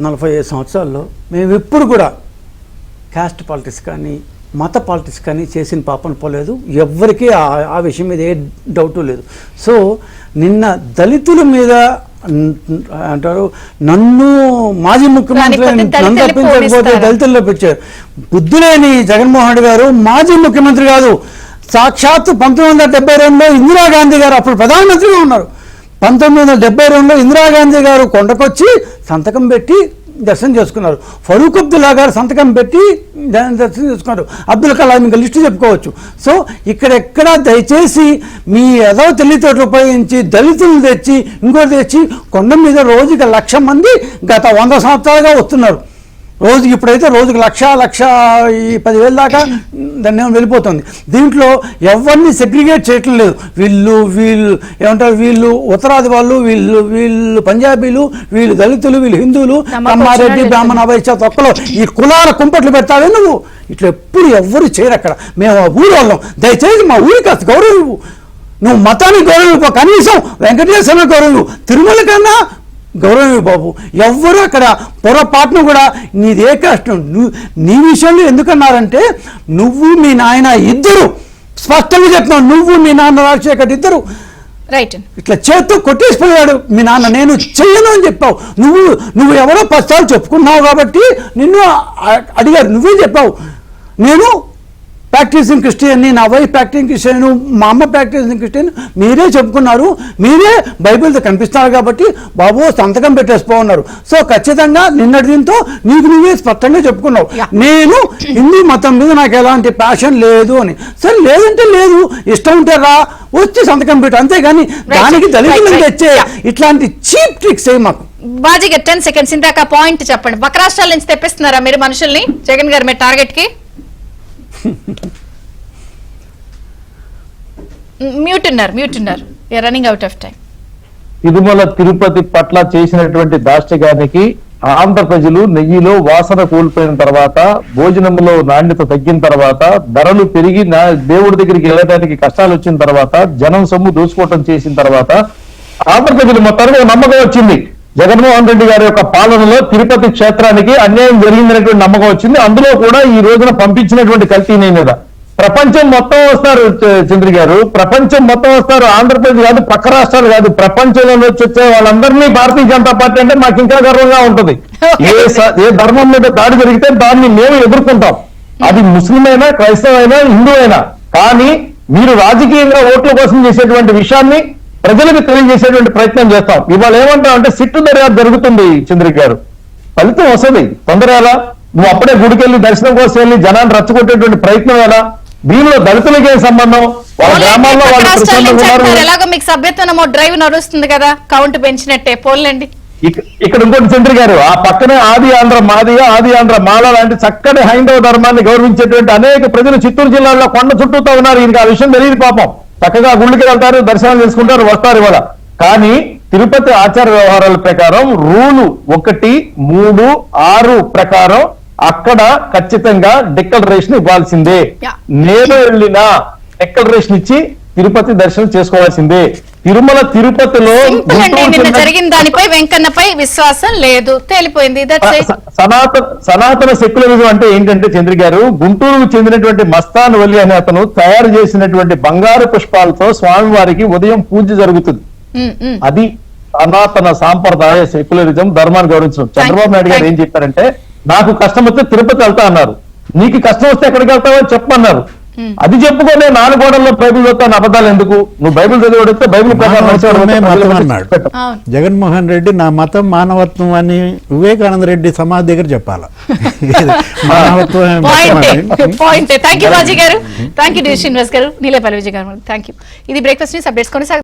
45 సంవత్సరాల్లో మేము ఎప్పుడు కూడా క్యాస్ట్ పాలిటిక్స్ కానీ మత పాలిటిక్స్ కానీ చేసిన పాపన పోలేదు. ఎవ్వరికీ ఆ విషయం మీద ఏ డౌటు లేదు. సో నిన్న దళితుల మీద అంటారు, నన్ను మాజీ ముఖ్యమంత్రి నన్ను తప్పించకపోతే దళితుల్లో పెట్టారు. బుద్ధి లేని జగన్మోహన్ రెడ్డి గారు మాజీ ముఖ్యమంత్రి కాదు, సాక్షాత్తు 1972లో ఇందిరాగాంధీ గారు అప్పుడు ప్రధానమంత్రిగా ఉన్నారు. 1972లో ఇందిరాగాంధీ గారు కొండకొచ్చి సంతకం పెట్టి దర్శనం చేసుకున్నారు. ఫరూక్ అబ్దుల్లా గారు సంతకం పెట్టి దర్శనం చేసుకున్నారు. అబ్దుల్ కలాం ఇంకా లిస్టు చెప్పుకోవచ్చు. సో ఇక్కడెక్కడ దయచేసి మీ ఏదో తెలివితోటి ఉపయోగించి దళితులు తెచ్చి ఇంకోటి తెచ్చి కొండ మీద రోజుకి 1,00,000 మంది గత 100 సంవత్సరాలుగా వస్తున్నారు. రోజుకి ఇప్పుడైతే రోజుకి 1,10,000 దాకా దాన్ని వెళ్ళిపోతుంది. దీంట్లో ఎవరిని సెగ్రిగేట్ చేయటం లేదు. వీళ్ళు ఏమంటారు, వీళ్ళు ఉత్తరాది వాళ్ళు, వీళ్ళు పంజాబీలు, వీళ్ళు దళితులు, వీళ్ళు హిందువులు, కమ్మారెడ్డి, బ్రాహ్మణ, వైశ్య తొక్కలో ఈ కులాల కుంపట్లు పెడతావే నువ్వు. ఇట్లా ఎప్పుడు ఎవ్వరు చేయరు అక్కడ. మేము ఊరి వాళ్ళం, దయచేసి మా ఊరికి కాస్త గౌరవం. నువ్వు మతానికి గౌరవం, కనీసం వెంకటేశ్వర గౌరవం, తిరుమల కన్నా గౌరవమే బాబు. ఎవ్వరూ అక్కడ పొరపాటును కూడా నీదే కష్టం. నీ విషయంలో ఎందుకన్నారంటే, నువ్వు మీ నాయన ఇద్దరు స్పష్టంగా చెప్తున్నావు. నువ్వు మీ నాన్న రాజశేఖర్ ఇద్దరు రైట్ ఇట్లా చేత్తో కొట్టేసిపోయాడు మీ నాన్న. నేను చెయ్యను అని చెప్పావు. నువ్వు ఎవరో 10 సార్లు చెప్పుకున్నావు కాబట్టి నిన్ను అడిగారు, నువ్వే చెప్పావు. నేను ప్రాక్టీసింగ్ క్రిస్టియన్, నా వైఫ్ ప్రాక్టీసింగ్ క్రిస్టియన్, మా అమ్మ ప్రాక్టీసింగ్ క్రిస్టియన్, మీరే చెప్పుకున్నారు. మీరే బైబిల్తో కనిపిస్తున్నారు కాబట్టి బాబు సంతకం పెట్టేసిపోన్నారు. సో ఖచ్చితంగా నిన్నటి దీంతో నీకు నువ్వే స్పష్టంగా చెప్పుకున్నావు, నేను హిందూ మతం మీద నాకు ఎలాంటి ప్యాషన్ లేదు అని. సరే లేదంటే లేదు, ఇష్టం ఉంటే రా, వచ్చి సంతకం పెట్టు, అంతేగాని దానికి దళితులను తెచ్చే ఇట్లాంటి చీప్ ట్రిక్స్ ఏ మాకు. బాజీ గారు 10 seconds ఇందాక పాయింట్ చెప్పండి. పక్క రాష్ట్రాల నుంచి తెప్పిస్తున్నారా మీరు మనుషుల్ని జగన్ గారు మీ టార్గెట్ కి? మ్యూట్ ఉన్నారు running out of time. Tirumala Tirupati పట్ల చేసినటువంటి దాష్టికానికి ఆంధ్ర ప్రజలు నెయ్యిలో వాసన కోల్పోయిన తర్వాత, భోజనంలో నాణ్యత తగ్గిన తర్వాత, ధరలు పెరిగి దేవుడి దగ్గరికి వెళ్ళడానికి కష్టాలు వచ్చిన తర్వాత, జనం సొమ్ము దోచుకోవటం చేసిన తర్వాత ఆంధ్ర ప్రజలు మొత్తానికి ఒక నమ్మకం వచ్చింది. జగన్మోహన్ రెడ్డి గారి యొక్క పాలనలో తిరుపతి క్షేత్రానికి అన్యాయం జరిగిందనేటువంటి నమ్మకం వచ్చింది. అందులో కూడా ఈ రోజున పంపించినటువంటి కల్తీ నెయ్యి మీద ప్రపంచం మొత్తం వస్తారు. చంద్ర గారు, ప్రపంచం మొత్తం వస్తారు. ఆంధ్రప్రదేశ్ కాదు, పక్క రాష్ట్రాలు కాదు, ప్రపంచంలో వచ్చే వాళ్ళందరినీ భారతీయ జనతా పార్టీ అంటే మాకు ఇంకా గర్వంగా ఉంటుంది. ఏ ధర్మం మీద దాడి జరిగితే దాన్ని మేము ఎదుర్కొంటాం. అది ముస్లిం అయినా, క్రైస్తవ అయినా, హిందూ అయినా. కానీ మీరు రాజకీయంగా ఓట్ల కోసం చేసేటువంటి విషయాన్ని ప్రజలకు తెలియజేసేటువంటి ప్రయత్నం చేస్తాం. ఇవాళ ఏమంటాం అంటే సిట్టు దర్యాప్తు జరుగుతుంది. చంద్ర గారు, ఫలితం వస్తుంది. తొందర ఎలా? నువ్వు అప్పుడే గుడికెళ్ళి దర్శనం కోసం వెళ్ళి జనాన్ని రచ్చగొట్టేటువంటి ప్రయత్నం ఎలా? దీనిలో దళితులకి ఏం సంబంధం? వాళ్ళ గ్రామాల్లో వాళ్ళు ఎలాగో మీకు సభ్యత్వం డ్రైవ్ నడుస్తుంది కదా, కౌంట్ పెంచినట్టే పోన్లేండి. ఇక్కడ ఇంకోటి చంద్ర గారు, ఆ పక్కనే ఆది ఆంధ్ర మాదిగా, ఆది ఆంధ్ర మాల లాంటి చక్కటి హైందవ ధర్మాన్ని గౌరవించేటువంటి అనేక ప్రజలు చిత్తూరు జిల్లాలో కొండ చుట్టూతో ఉన్నారు. ఈయనకి ఆ విషయం తెలియదు పాపం. చక్కగా గుళ్ళకి వెళ్తారు, దర్శనం చేసుకుంటారు, వస్తారు ఇవాళ. కానీ తిరుపతి ఆచార వ్యవహారాల ప్రకారం రూలు 1, 3, 6 ప్రకారం అక్కడ ఖచ్చితంగా డిక్లరేషన్ ఇవ్వాల్సిందే. నేను వెళ్ళినా డిక్లరేషన్ ఇచ్చి తిరుపతి దర్శనం చేసుకోవాల్సిందే. తిరుమల తిరుపతిలో జరిగిన దానిపై వెంకన్నపై విశ్వాసం లేదు, తేలిపోయింది. సనాతన సెక్యులరిజం అంటే ఏంటంటే చంద్ర గారు, గుంటూరుకు చెందినటువంటి మస్తాన్ వలి అనే అతను తయారు చేసినటువంటి బంగారు పుష్పాలతో స్వామివారికి ఉదయం పూజ జరుగుతుంది. అది సనాతన సాంప్రదాయ సెక్యులరిజం, ధర్మాన్ని గౌరవించడం. చంద్రబాబు నాయుడు గారు ఏం చెప్పారంటే, నాకు కష్టం వస్తే తిరుపతి వెళ్తా అన్నారు. నీకు కష్టం వస్తే ఎక్కడికి వెళ్తావని చెప్పమన్నారు. అది చెప్పుకొని 4 గోడల్లో బైబిల్ చదువుతాను, అబద్ధాలు ఎందుకు? నువ్వు బైబిల్ చదివితే బైబిల్ మతం అన్నాడు జగన్మోహన్ రెడ్డి. నా మతం మానవత్వం అని వివేకానంద రెడ్డి సమాధి దగ్గర చెప్పాలా? మానవత్వం. థ్యాంక్ యూ బాజీ గారు, థ్యాంక్ యూ శ్రీనివాస్ గారు, నీలేపల్లి విజయ్ గారు, థ్యాంక్ యూ. ఇది బ్రేక్ఫాస్ట్ న్యూస్ అప్డేట్స్ కొనసాగుతుంది.